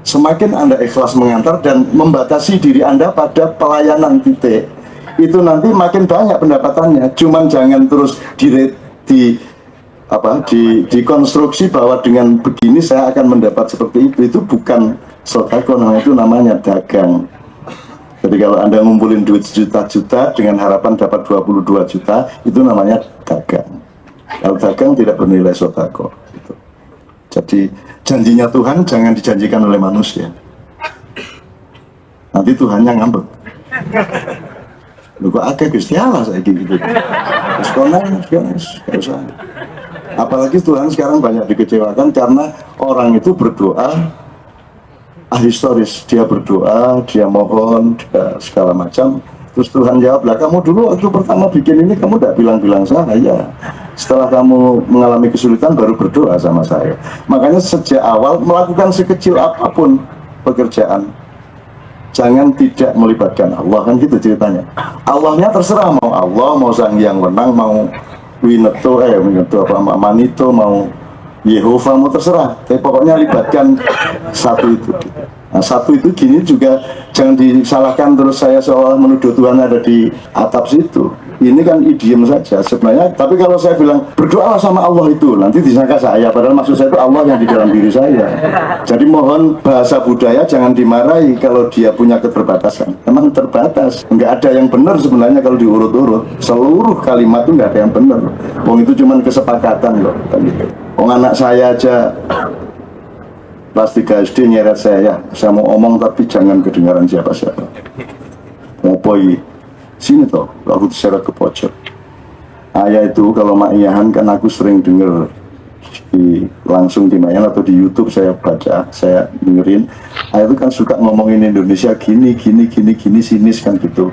Semakin Anda ikhlas mengantar dan membatasi diri Anda pada pelayanan titik, itu nanti makin banyak pendapatannya. Cuman jangan terus dikonstruksi bahwa dengan begini saya akan mendapat seperti itu. Itu bukan sedekah, namanya itu namanya dagang. Jadi kalau Anda ngumpulin duit juta-juta dengan harapan dapat 22 juta, itu namanya dagang. Kalau dagang tidak bernilai sedekah. Gitu. Jadi janjinya Tuhan jangan dijanjikan oleh manusia. Nanti Tuhannya ngambek. Lu kok agak Gusti Allah saya gitu. Terus konon, gak usah. Apalagi Tuhan sekarang banyak dikecewakan karena orang itu berdoa ahistoris, dia berdoa, dia mohon, dia segala macam. Terus Tuhan jawab, lah kamu dulu waktu pertama bikin ini kamu tidak bilang-bilang saya. Setelah kamu mengalami kesulitan baru berdoa sama saya. Makanya sejak awal melakukan sekecil apapun pekerjaan, jangan tidak melibatkan Allah, kan gitu ceritanya. Allahnya terserah, mau Allah, mau Sang Hyang Wenang, mau Wineto apa Manito, mau Yehova, mau terserah. Tapi pokoknya libatkan satu itu. Nah, satu itu gini juga jangan disalahkan terus saya seolah menuduh Tuhan ada di atap situ. Ini kan idiom saja sebenarnya. Tapi kalau saya bilang berdoalah sama Allah itu, nanti disangka saya, padahal maksud saya itu Allah yang di dalam diri saya. Jadi mohon bahasa budaya jangan dimarahi kalau dia punya keterbatasan. Memang terbatas, nggak ada yang benar sebenarnya kalau diurut-urut. Seluruh kalimat itu nggak ada yang benar. Wong itu cuma kesepakatan loh. Wong anak saya aja kelas 3 SD nyeret saya mau omong tapi jangan kedengaran siapa-siapa. Mau boy sini toh, aku diseret ke pojok. Ayah itu kalau Ma'iyahan kan aku sering denger langsung di Ma'iyahan atau di YouTube saya baca, saya dengerin. Ayah itu kan suka ngomongin Indonesia gini, sinis kan gitu.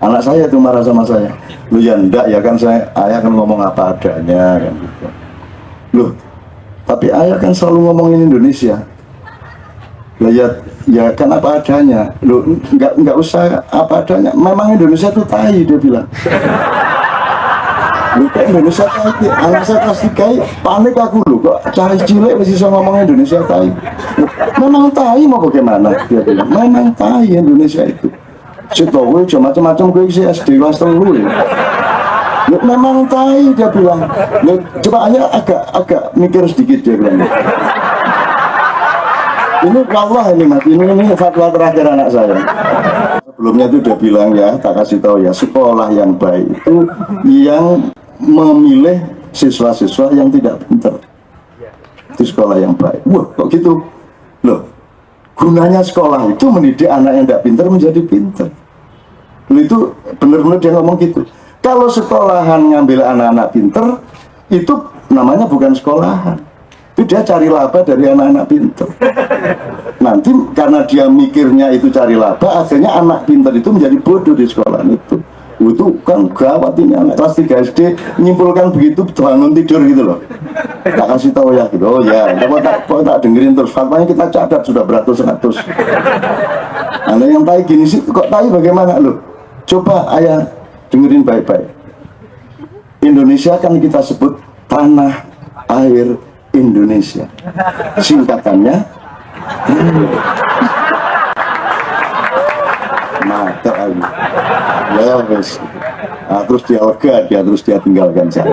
Anak saya itu marah sama saya. Lu ya enggak ya kan ayah kan ngomong apa adanya kan gitu. Loh, tapi ayah kan selalu ngomongin Indonesia. Lah ya kan apa adanya. Loh, nggak usah apa adanya. Memang Indonesia itu tai, dia bilang. Loh, kok Indonesia tai? Anak saya kelas 3 panik aku loh. Kok cahaya cilik masih bisa ngomong Indonesia tai? Loh, memang tai mau bagaimana? Dia bilang. Memang tai Indonesia itu. Setahu gue macam-macam gue isi SD kelas 3 ya. Loh, memang tai, dia bilang. Loh, coba ayah agak mikir sedikit, dia bilang. Ini Allah ini mas, ini fatwa terakhir anak saya. Sebelumnya itu udah bilang ya, tak kasih tahu ya, sekolah yang baik itu yang memilih siswa-siswa yang tidak pintar. Itu sekolah yang baik. Wah, kok gitu? Loh, gunanya sekolah itu mendidik anak yang tidak pintar menjadi pintar. Loh, itu benar-benar dia ngomong gitu. Kalau sekolahan ngambil anak-anak pintar, itu namanya bukan sekolahan. Itu dia cari laba dari anak-anak pintar. Nanti karena dia mikirnya itu cari laba, akhirnya anak pintar itu menjadi bodoh di sekolah itu. Itu kan gawat ini, anak kelas 3 SD menyimpulkan begitu, bangun tidur gitu loh. Tak kasih tahu ya gitu. Oh ya, kok tak dengerin terus. Faktanya kita catat sudah beratus-ratus. Anak yang tai gini sih, kok tai bagaimana loh? Coba ayah dengerin baik-baik. Indonesia kan kita sebut tanah air Indonesia. Singkatannya mata aja. Ya wes. Nah, terus dia lega, terus dia tinggalkan saya.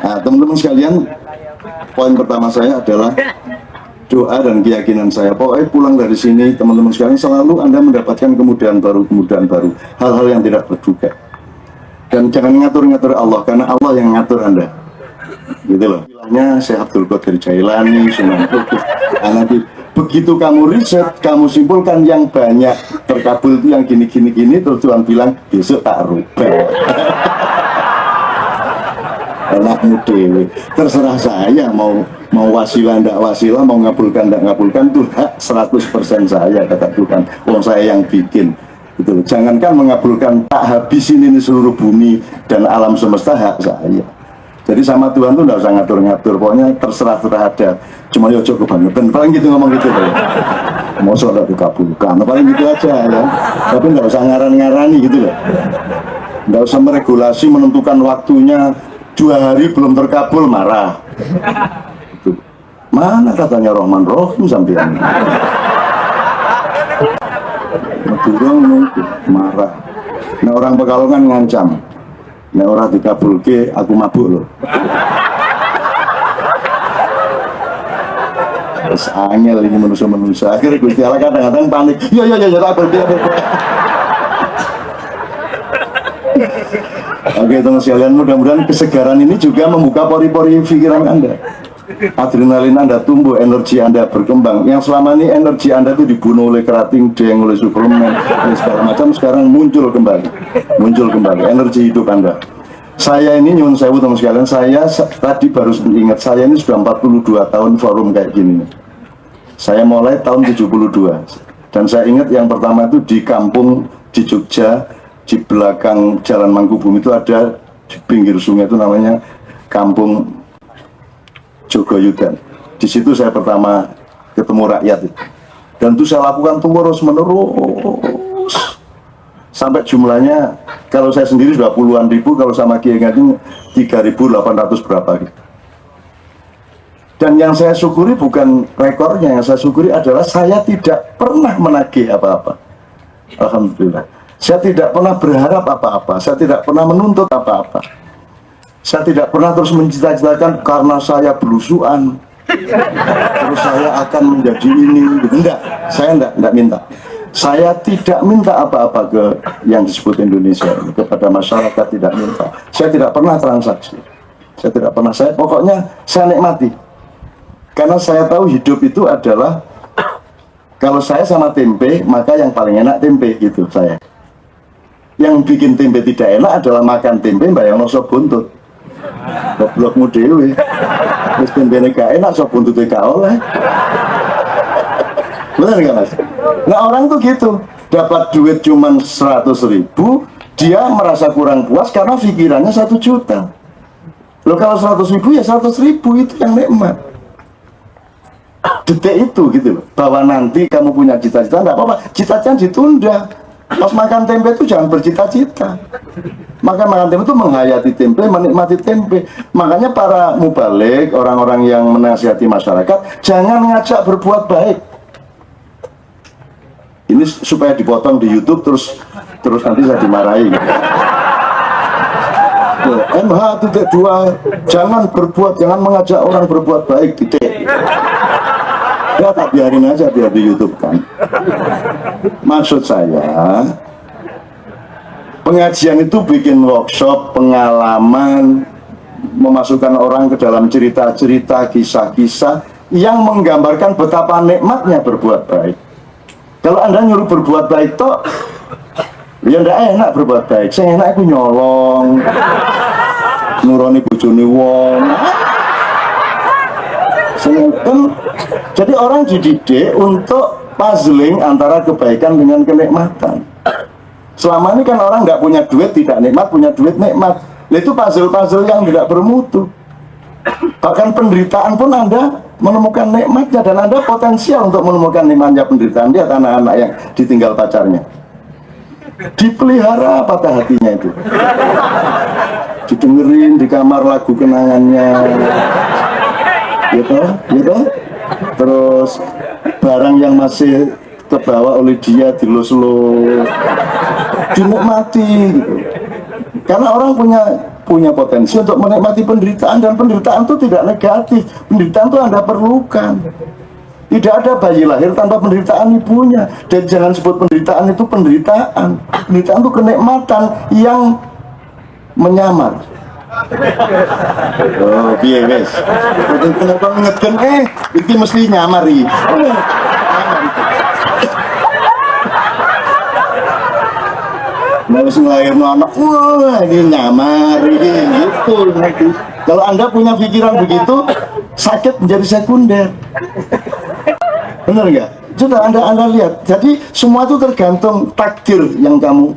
Nah, teman-teman sekalian, poin pertama saya adalah doa dan keyakinan saya. Pokoknya pulang dari sini, teman-teman sekalian, selalu Anda mendapatkan kemudahan baru, hal-hal yang tidak terduga. Dan jangan ngatur-ngatur Allah, karena Allah yang ngatur Anda. Gitu loh. Bilangnya Syekh Abdul Qadir Jailani, Sunan Kudus. Nanti begitu kamu riset, kamu simpulkan yang banyak terkabul itu yang gini, terus Tuhan bilang besok tak rubah. anakmu dewe. Terserah saya mau wasilah ndak wasilah, mau ngabulkan ndak ngabulkan, itu hak 100% saya, kata Tuhan. Wong saya yang bikin. Gitu. Jangankan mengabulkan, tak habisin ini seluruh bumi dan alam semesta, hak saya. Jadi sama Tuhan tuh nggak usah ngatur-ngatur, pokoknya terserah ada. Cuma ya cukup kebangetan, paling gitu ngomong gitu ya. Mau sholat dikabulkan, paling gitu aja ya. Tapi nggak usah ngaran-ngarani gitu loh. Nggak usah meregulasi, menentukan waktunya 2 hari belum terkabul marah. Gitu. Mana katanya Rahman Rahim sampean? Medurung marah. Nah orang Pekalongan ngancam. Nah orang dikabulke aku mabuk loh. Terus angel ini manusia akhirnya Gusti Allah kadang-kadang panik. Ya tak berhenti. Oke teman sekalian, mudah-mudahan kesegaran ini juga membuka pori-pori pikiran Anda. Adrenalin Anda tumbuh, energi Anda berkembang. Yang selama ini energi Anda itu dibunuh oleh kerating deng, oleh suplemen, oleh segala macam, sekarang muncul kembali energi hidup Anda. Saya ini nyuwun sewu teman sekalian, saya tadi baru ingat, saya ini sudah 42 tahun forum kayak gini. Saya mulai tahun 72 dan saya ingat yang pertama itu di kampung di Jogja, di belakang Jalan Mangkubumi itu ada di pinggir sungai itu namanya Kampung Jogoyudan. Di situ saya pertama ketemu rakyat itu. Dan itu saya lakukan terus menerus sampai jumlahnya kalau saya sendiri sudah puluhan ribu, kalau sama Kiai Gading 3.800 berapa gitu. Dan yang saya syukuri bukan rekornya, yang saya syukuri adalah saya tidak pernah menagih apa-apa. Alhamdulillah. Saya tidak pernah berharap apa-apa, saya tidak pernah menuntut apa-apa. Saya tidak pernah terus mencita-citakan karena saya belusuan terus saya akan menjadi ini. Enggak, saya enggak minta. Saya tidak minta apa-apa ke yang disebut Indonesia, kepada masyarakat tidak minta. Saya tidak pernah transaksi. Saya tidak pernah, pokoknya saya nikmati. Karena saya tahu hidup itu adalah kalau saya sama tempe, maka yang paling enak tempe gitu saya. Yang bikin tempe tidak enak adalah makan tempe bayang sop buntut. Goblokmu dewe. Wis tempene gak enak sop buntute gak oleh. Benar gak Mas? Nah orang tuh gitu, dapat duit cuman 100.000, dia merasa kurang puas karena pikirannya 1 juta. Loh kalau 100.000 ya 100.000 itu yang nikmat. Detik itu gitu loh, bahwa nanti kamu punya cita-cita, enggak apa-apa, cita-cita ditunda. Pas makan tempe itu jangan bercita-cita. Makan tempe itu menghayati tempe, menikmati tempe. Makanya para mubalik, orang-orang yang menasihati masyarakat, jangan ngajak berbuat baik. Ini supaya dipotong di YouTube terus nanti saya dimarahi. MH.2 jangan mengajak orang berbuat baik titik. Ya tak biarin aja biar di YouTube kan. Maksud saya pengajian itu bikin workshop, pengalaman, memasukkan orang ke dalam cerita-cerita, kisah-kisah yang menggambarkan betapa nikmatnya berbuat baik. Kalau Anda nyuruh berbuat baik toh ya ndak enak berbuat baik. Saya enak aku nyolong, nuroni bojone wong. Jadi orang dididik untuk puzzling antara kebaikan dengan kenikmatan. Selama ini kan orang nggak punya duit tidak nikmat, punya duit nikmat. Nah, itu puzzle-puzzle yang tidak bermutu. Bahkan penderitaan pun Anda menemukan nikmatnya, dan Anda potensial untuk menemukan nikmatnya penderitaan. Lihat anak-anak yang ditinggal pacarnya, dipelihara patah hatinya itu, didengerin di kamar lagu kenangannya, gitu. Terus barang yang masih terbawa oleh dia dilus-lus, dinikmati gitu. Karena orang punya potensi untuk menikmati penderitaan, dan penderitaan itu tidak negatif. Penderitaan itu Anda perlukan. Tidak ada bayi lahir tanpa penderitaan ibunya. Dan jangan sebut penderitaan itu penderitaan. Penderitaan itu kenikmatan yang menyamar. Oh, piye wes. Kenapa ngeten iki mesti nyamar iki. Mau ngelahirin anak, wah ini nyamar ini gitu nanti. Kalau Anda punya pikiran begitu, sakit menjadi sekunder. Benar nggak? Sudah Anda lihat. Jadi semua itu tergantung takdir yang kamu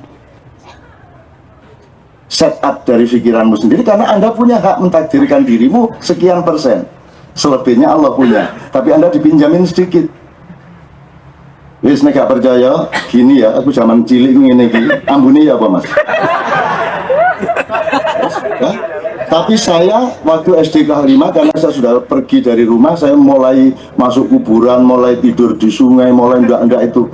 set up dari pikiranmu sendiri, karena Anda punya hak mentakdirkan dirimu sekian persen. Selebihnya Allah punya, tapi Anda dipinjamin sedikit. Wis nek gak percaya, gini ya, aku zaman cilik ngene iki, ambune ya apa Mas? Ya? Tapi saya waktu SD kelas 5, karena saya sudah pergi dari rumah, saya mulai masuk kuburan, mulai tidur di sungai, mulai enggak itu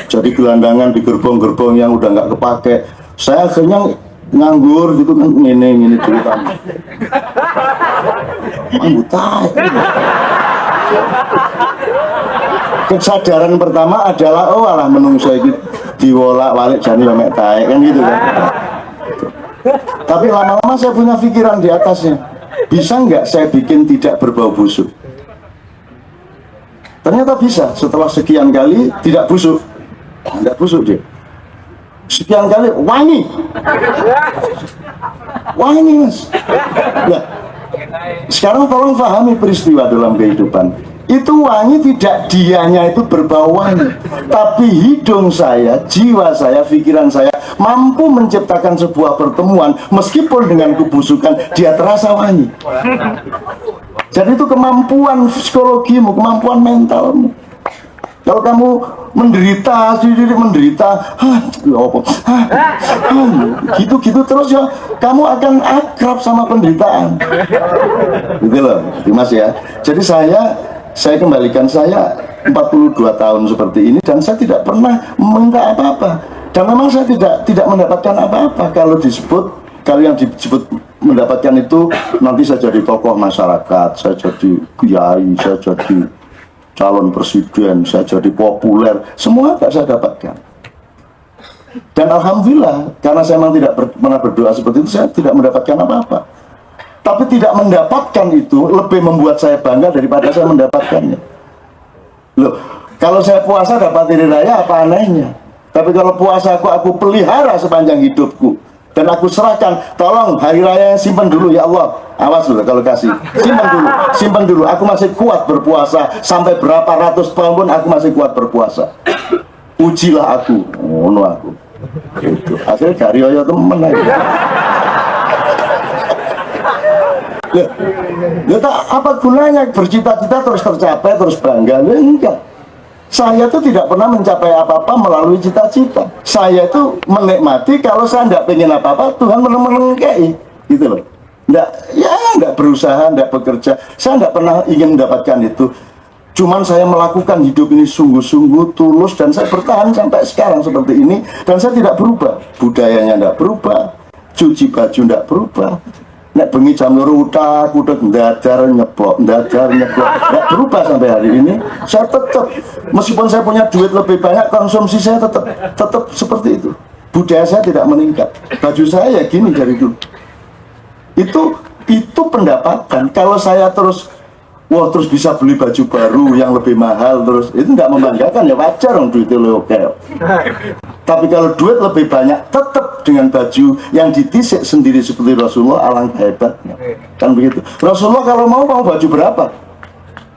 jadi gelandangan di gerbong-gerbong yang udah nggak kepake. Saya akhirnya nganggur gitu kan, ngene ceritanya. Anggutai. Kesadaran pertama adalah oh alah menungso iki diwolak-walik jane mek taek kan gitu kan. Tapi lama-lama saya punya pikiran di atasnya. Bisa nggak saya bikin tidak berbau busuk? Ternyata bisa. Setelah sekian kali tidak busuk. Tidak busuk dia. Sekian kali wangi. Wangi Mas. Nah, sekarang tolong pahami peristiwa dalam kehidupan. Itu wangi tidak dianya itu berbau wangi, tapi hidung saya, jiwa saya, pikiran saya mampu menciptakan sebuah pertemuan meskipun dengan kebusukan dia terasa wangi. Jadi itu kemampuan psikologimu, kemampuan mentalmu. Kalau kamu menderita, sendiri menderita, gitu-gitu terus ya, kamu akan akrab sama penderitaan. Gitu loh, Dimas ya. Jadi saya kembalikan, saya 42 tahun seperti ini dan saya tidak pernah meminta apa-apa. Dan memang saya tidak mendapatkan apa-apa. Kalau yang disebut mendapatkan itu, nanti saya jadi tokoh masyarakat, saya jadi kiai, saya jadi calon presiden, saya jadi populer, semua tidak saya dapatkan. Dan alhamdulillah, karena saya memang tidak pernah berdoa seperti itu, saya tidak mendapatkan apa-apa. Tapi tidak mendapatkan itu lebih membuat saya bangga daripada saya mendapatkannya. Loh, kalau saya puasa dapat hari raya apa anehnya? Tapi kalau puasa aku pelihara sepanjang hidupku, dan aku serahkan, tolong hari raya simpan dulu ya Allah. Awas dulu kalau kasih, simpan dulu. Aku masih kuat berpuasa sampai berapa ratus tahun pun aku masih kuat berpuasa. Ujilah aku, ngono aku. Gitu. Akhirnya gak riyo temen aja. Ya tak apa gunanya bercita-cita terus tercapai terus bangga? Ya, enggak. Saya itu tidak pernah mencapai apa-apa melalui cita-cita. Saya itu menikmati kalau saya tidak pengen apa-apa, Tuhan menengkei, gitu loh. Enggak berusaha, enggak bekerja. Saya enggak pernah ingin mendapatkan itu. Cuman saya melakukan hidup ini sungguh-sungguh, tulus, dan saya bertahan sampai sekarang seperti ini. Dan saya tidak berubah. Budayanya enggak berubah, cuci baju enggak berubah. Nek bengi jam 2 utak ndadar nyeblok, enggak berubah sampai hari ini. Saya tetap, meskipun saya punya duit lebih banyak, konsumsi saya tetap seperti itu. Budaya saya tidak meningkat. Baju saya ya gini dari dulu. Itu pendapatan. Kalau saya terus bisa beli baju baru yang lebih mahal, terus itu nggak membanggakan, ya wajar dong duitnya oke. Tapi kalau duit lebih banyak, tetap dengan baju yang ditisik sendiri seperti Rasulullah, alangkah hebatnya. Kan begitu. Rasulullah kalau mau baju berapa?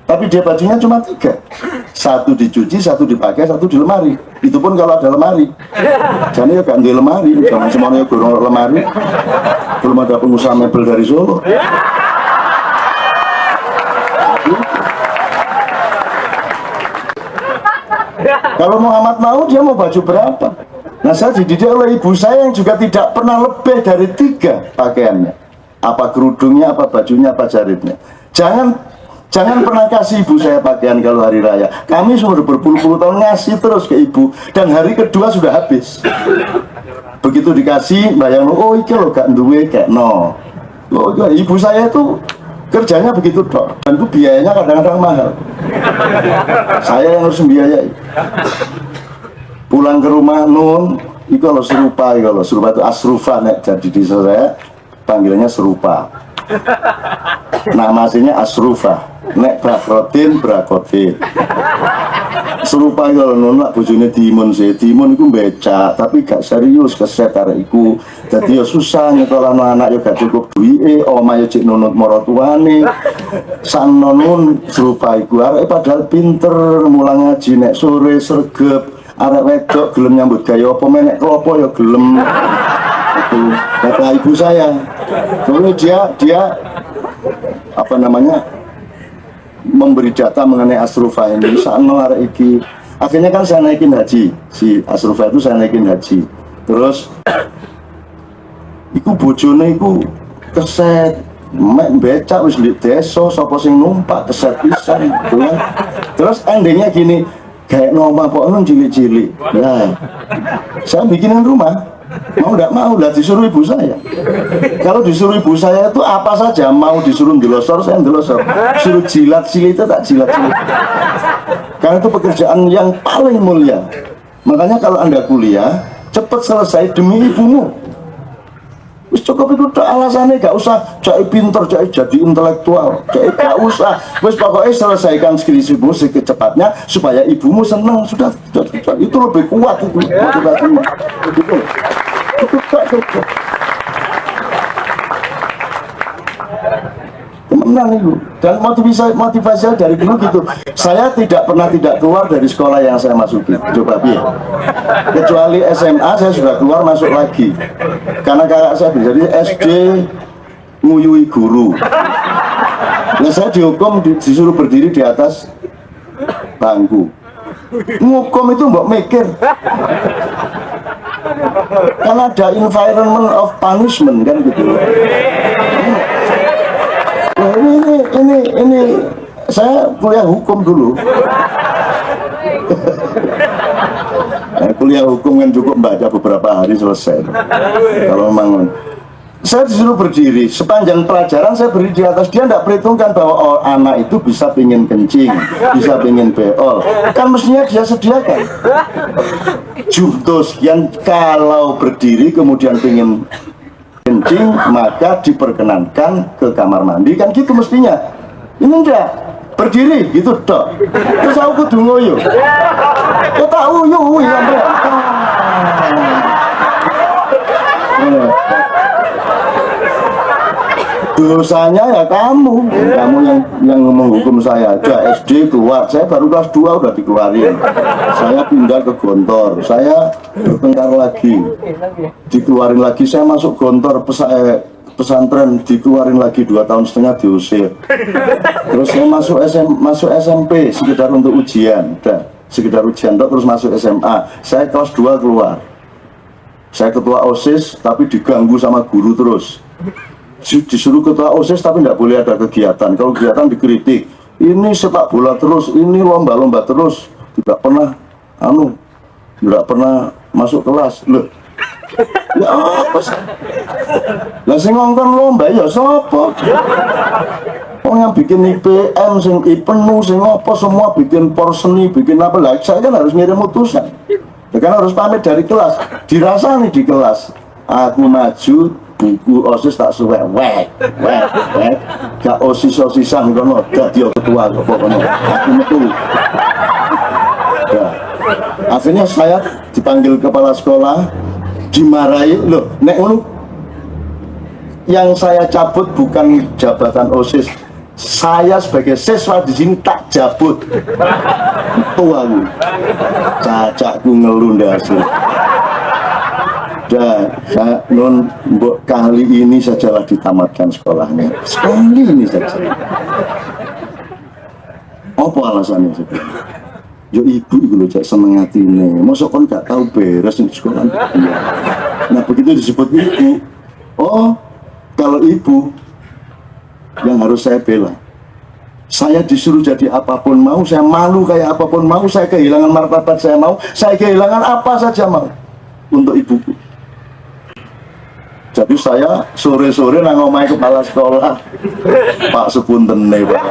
Tapi dia bajunya cuma 3. 1 dicuci, 1 dipakai, 1 di lemari. Itu pun kalau ada lemari. Jadi ya ganti lemari, jangan semuanya gurung lemari. Belum ada pengusaha mebel dari Solo. Kalau Muhammad mau, dia mau baju berapa? Nah, saya dididik oleh ibu saya yang juga tidak pernah lebih dari 3 pakaiannya. Apa kerudungnya, apa bajunya, apa jaritnya. Jangan pernah kasih ibu saya pakaian kalau hari raya. Kami sudah berpuluh-puluh tahun ngasih terus ke ibu, dan hari kedua sudah habis. Begitu dikasih, bayang oh iki lo gak duwe kayak no. Oh, ibu saya itu kerjanya begitu toh, dan itu biayanya kadang-kadang mahal. Saya yang harus membiayai. Pulang ke rumah nun, itu kalau serupa itu asrufa nek, jadi di saya panggilannya serupa. Nama aslinya asrufa. nek Bakrotin Brakotin. Serupa kalau nona bojone Dimun sih, Dimun iku becak tapi gak serius keset arek iku. Dadi ya susah nyekolah anak ya gak cukup duwike, omah ya cek nunut maratuane. Sang nonun serupa iku arek padahal pinter mulang ngaji nek sore sregep, arek wedok gelem nyambut gawe apa menek klopo ya gelem. Itu kata ibu saya. Kemudian dia apa namanya? Memberi data mengenai Asrufa ini saat melarang iki. Akhirnya kan saya naikin haji, si Asrufa itu saya naikin haji. Terus iku bojone iku keset mek becak wis di desa sapa sing numpak keset pisan gitu kan. Terus endingnya gini, kayak nomah pokoknya cilik-cilik. Nah, saya bikinin rumah. Mau nggak mau lah disuruh ibu saya. Kalau disuruh ibu saya itu apa saja, mau disuruh ndelosor saya ndelosor, suruh jilat silit tak jilat silit. Karena itu pekerjaan yang paling mulia. Makanya kalau Anda kuliah cepat selesai demi ibumu. Wis cukup itu alasannya, gak usah cai pinter, cai jadi intelektual, cai gak usah. Wis pokoknya selesaikan skripsimu secepatnya supaya ibumu senang. Sudah itu lebih kuat itu motivasinya. Itu gak cukup. Temenan itu. Dan motivasi saya dari dulu gitu. Saya tidak pernah tidak keluar dari sekolah yang saya masuki. Coba ya. Kecuali SMA saya sudah keluar masuk lagi. Karena kakak saya jadi SD nguyui guru. Nah saya dihukum disuruh berdiri di atas bangku. Ngukum itu mbok mikir. Karena ada environment of punishment kan gitu. Nah, ini saya kuliah hukum dulu. Kuliah hukum kan cukup baca beberapa hari selesai. Kalau memang saya disuruh berdiri sepanjang pelajaran, saya berdiri di atas. Dia tidak perhitungkan bahwa oh, anak itu bisa pingin kencing, bisa pingin beol, kan mestinya dia sediakan jumtos yang kalau berdiri kemudian pingin kencing maka diperkenankan ke kamar mandi, kan gitu mestinya. Ini enggak, berdiri gitu dok. Terus aku kudu ngoyo. Ya tak uyu ya. Dosanya ya kamu yang menghukum saya. Udah SD keluar, saya baru kelas 2 udah dikeluarin. Saya pindah ke Gontor, saya bertengkar lagi, dikeluarin lagi. Saya masuk Gontor pesantren, dikeluarin lagi 2,5 tahun diusir. Terus saya masuk SMP sekedar untuk ujian, sekedar ujian terus masuk SMA. Saya kelas 2 keluar. Saya ketua OSIS tapi diganggu sama guru terus. Disuruh ketua OSIS tapi tidak boleh ada kegiatan. Kalau kegiatan dikritik. Ini sepak bola terus, ini lomba-lomba terus, tidak pernah tidak pernah masuk kelas. Loh. Ya apa sih? Lah sing ngongkon lomba ya sapa? Oh yang bikin IPM, sing IPENU, sing apa semua bikin porseni, bikin apa lah. Saya kan harus ngirim utusan. Ya kan harus pamit dari kelas. Dirasa nih di kelas. Aku maju, buku OSIS tak suwek, gak OSIS-OSISan kono, dadi ketua kok kono. Aku metu. Ya. Akhirnya saya dipanggil kepala sekolah, dimarahi, loh, nek ngono yang saya cabut bukan jabatan OSIS. Saya sebagai siswa di sini tak cabut. Itu aku. Cacakku ngelundasi. Dan saya mbok kali ini sajalah ditamatkan sekolahnya. Sekali ini saja. Apa alasannya sebenarnya? Yo ibu itu loh cak seneng hati ini. Masa kon gak tahu beres di sekolah? Iya. Nah begitu disebut ibu. Oh kalau ibu yang harus saya bela. Saya disuruh jadi apapun mau, saya malu kayak apapun mau, saya kehilangan martabat saya mau, saya kehilangan apa saja mau untuk ibuku. Jadi saya sore-sore nang omahe kepala sekolah, Pak Sepuntene Pak.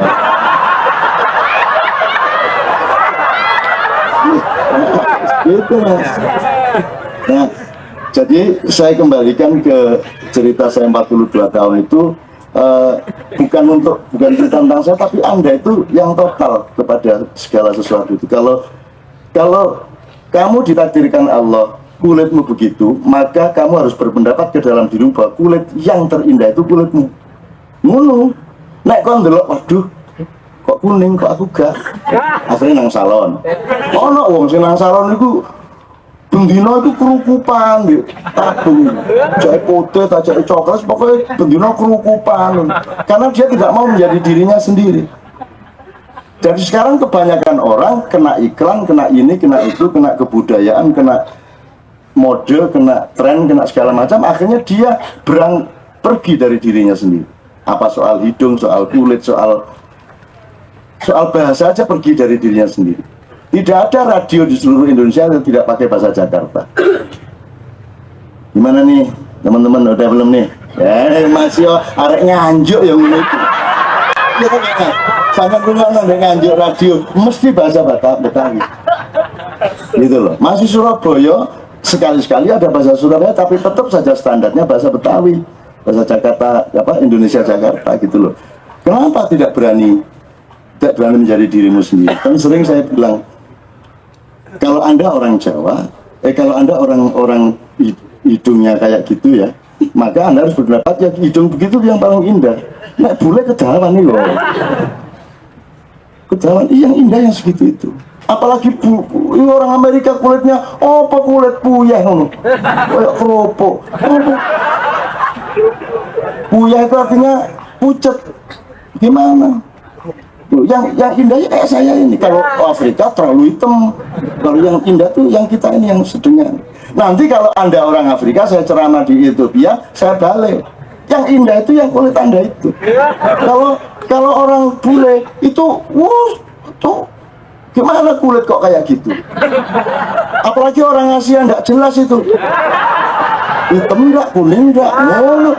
Gitu mas. Nah, jadi saya kembalikan ke cerita saya 42 tahun itu. bukan tentang saya, tapi Anda itu yang total kepada segala sesuatu itu. Kalau kamu ditakdirkan Allah kulitmu begitu, maka kamu harus berpendapat ke dalam dirimu bahwa kulit yang terindah itu kulitmu. Ngono. Nek kon ndelok, waduh, kok kuning, kok aku gak. Akhirnya nang salon. Ono wong sing nang salon iku bendino itu kerukupan, tabung, cek putih, cek coklat, pokoknya bendino kerukupan, karena dia tidak mau menjadi dirinya sendiri. Jadi sekarang kebanyakan orang kena iklan, kena ini, kena itu, kena kebudayaan, kena mode, kena tren, kena segala macam, akhirnya dia pergi dari dirinya sendiri. Apa soal hidung, soal kulit, soal bahasa aja pergi dari dirinya sendiri. Tidak ada radio di seluruh Indonesia yang tidak pakai bahasa Jakarta. Gimana nih teman-teman, udah belum nih? Ya masih arek nganjuk yang ini. Ya kan, sangat rumah ada nganjuk radio, mesti bahasa Betawi. Gitu loh. Masih Surabaya sekali-sekali ada bahasa Surabaya, tapi tetap saja standarnya bahasa Betawi, bahasa Jakarta, Indonesia Jakarta gitu loh. Kenapa tidak berani menjadi dirimu sendiri? Kan sering saya bilang, kalau Anda orang Jawa, kalau Anda orang hidungnya kayak gitu ya, maka Anda harus berpendapat ya hidung begitu yang paling indah. Nek bule kedawan nih loh. Kedawan yang indah yang segitu itu. Apalagi orang Amerika kulitnya, apa kulit puyeh ngono. Kayak keropok. Puyeh itu artinya pucet. Gimana? Yang indahnya kayak saya ini. Kalau Afrika terlalu hitam, kalau yang indah tuh yang kita ini yang sedengnya. Nanti kalau Anda orang Afrika, saya ceramah di Ethiopia, saya balik. Yang indah itu yang kulit Anda itu. Kalau orang bule itu, tuh gimana kulit kok kayak gitu? Apalagi orang Asia nggak jelas itu. Hitam enggak, kuning enggak, ngono.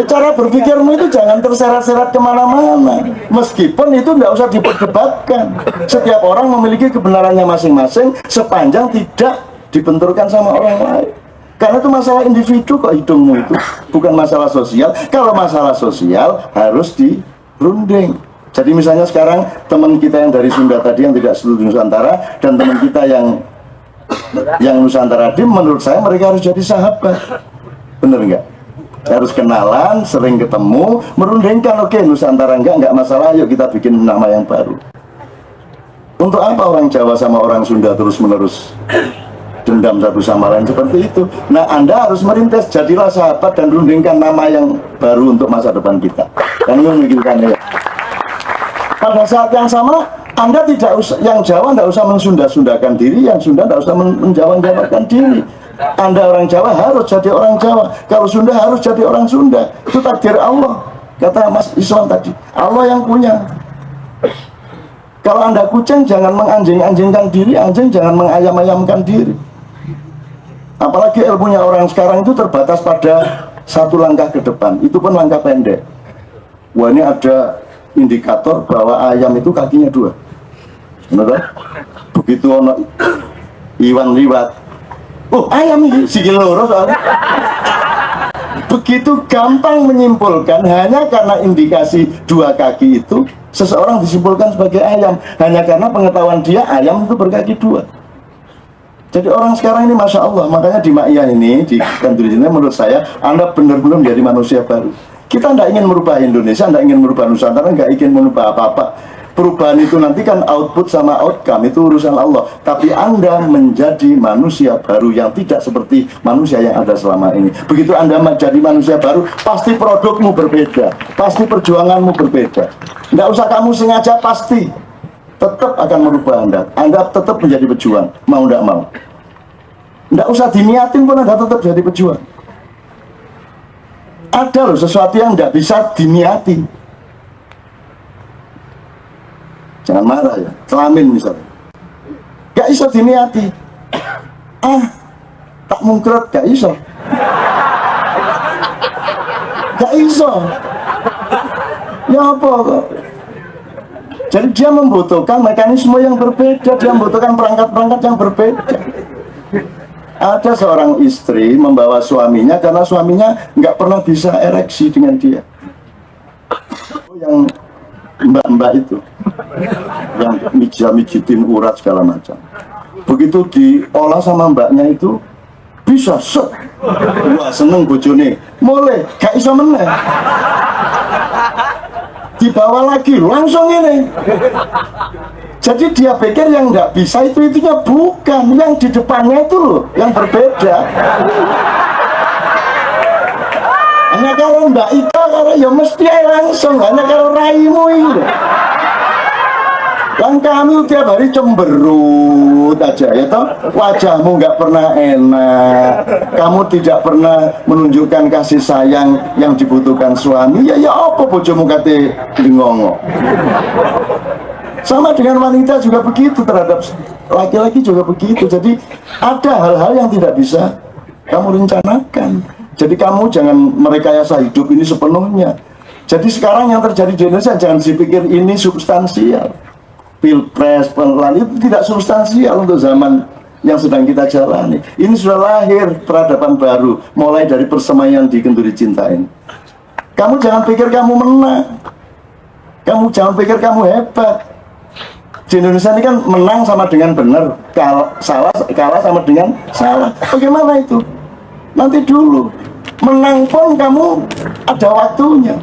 Cara berpikirmu itu jangan terseret-seret kemana-mana. Meskipun itu enggak usah diperdebatkan. Setiap orang memiliki kebenarannya masing-masing sepanjang tidak dibenturkan sama orang lain. Karena itu masalah individu kok hidungmu itu, bukan masalah sosial. Kalau masalah sosial harus dirunding. Jadi misalnya sekarang teman kita yang dari Sunda tadi yang tidak seluruh Nusantara dan teman kita yang Nusantara tadi, menurut saya mereka harus jadi sahabat. Bener nggak? Harus kenalan, sering ketemu, merundingkan. Oke, Nusantara enggak masalah, yuk kita bikin nama yang baru. Untuk apa orang Jawa sama orang Sunda terus-menerus dendam satu sama lain seperti itu? Nah, Anda harus merintis, jadilah sahabat dan rundingkan nama yang baru untuk masa depan kita. Dan memikirkan ya. Pada saat yang sama, Anda tidak usah, yang Jawa tidak usah mensunda-sundakan diri, yang Sunda tidak usah menjawa-jawakan diri. Anda orang Jawa harus jadi orang Jawa, kalau Sunda harus jadi orang Sunda. Itu takdir Allah, kata Mas Iswan tadi. Allah yang punya. Kalau Anda kucing, jangan menganjing-anjingkan diri, anjing jangan mengayam-ayamkan diri. Apalagi ilmunya orang sekarang itu terbatas pada satu langkah ke depan, itu pun langkah pendek. Wah, ini ada indikator bahwa ayam itu kakinya 2. Benar? Begitu ono Iwan liwat, ayam ini sikil loro soalnya. Begitu gampang menyimpulkan hanya karena indikasi 2 kaki itu, seseorang disimpulkan sebagai ayam hanya karena pengetahuan dia ayam itu berkaki 2. Jadi orang sekarang ini Masya Allah, makanya di Ma'iyah ini, di kantor ini menurut saya Anda benar-benar menjadi manusia baru. Kita tidak ingin merubah Indonesia, tidak ingin merubah Nusantara, nggak ingin merubah apa-apa. Perubahan itu nanti kan output sama outcome, itu urusan Allah. Tapi Anda menjadi manusia baru yang tidak seperti manusia yang ada selama ini. Begitu Anda menjadi manusia baru, pasti produkmu berbeda, pasti perjuanganmu berbeda. Nggak usah kamu sengaja, pasti tetap akan merubah Anda. Anda tetap menjadi pejuang, mau nggak mau. Nggak usah diniatin pun Anda tetap jadi pejuang. Ada loh sesuatu yang tidak bisa diniati. Jangan marah ya, kelamin misalnya gak iso diniati. Tak mungkret gak iso. Gak iso. Ya apa kok? Jadi dia membutuhkan mekanisme yang berbeda, dia membutuhkan perangkat-perangkat yang berbeda. Ada seorang istri membawa suaminya karena suaminya nggak pernah bisa ereksi dengan dia. yang mbak-mbak itu yang mijitin urat segala macam, begitu diolah sama mbaknya itu bisa set, wah seneng bojone, mulai gak iso meneh, dibawa lagi langsung ini. Jadi dia pikir yang nggak bisa itunya bukan, yang di depannya itu loh yang berbeda. Hanya kalau Mbak Ika kalau ya mesti langsung, hanya kalau raimu itu. Yang kami tiap hari cemberut aja ya toh, wajahmu nggak pernah enak, kamu tidak pernah menunjukkan kasih sayang yang dibutuhkan suami, ya apa bojomu kate lingongo. Sama dengan wanita juga begitu, terhadap laki-laki juga begitu. Jadi ada hal-hal yang tidak bisa kamu rencanakan. Jadi kamu jangan merekayasa hidup ini sepenuhnya. Jadi sekarang yang terjadi di Indonesia jangan dipikir ini substansial. Pilpres, pengelolaan itu tidak substansial untuk zaman yang sedang kita jalani. Ini sudah lahir peradaban baru, mulai dari persemaian di Kenduri Cinta ini. Kamu jangan pikir kamu menang. Kamu jangan pikir kamu hebat. Di Indonesia ini kan menang sama dengan benar, kalah sama dengan salah. Bagaimana itu? Nanti dulu. Menang pun kamu ada waktunya.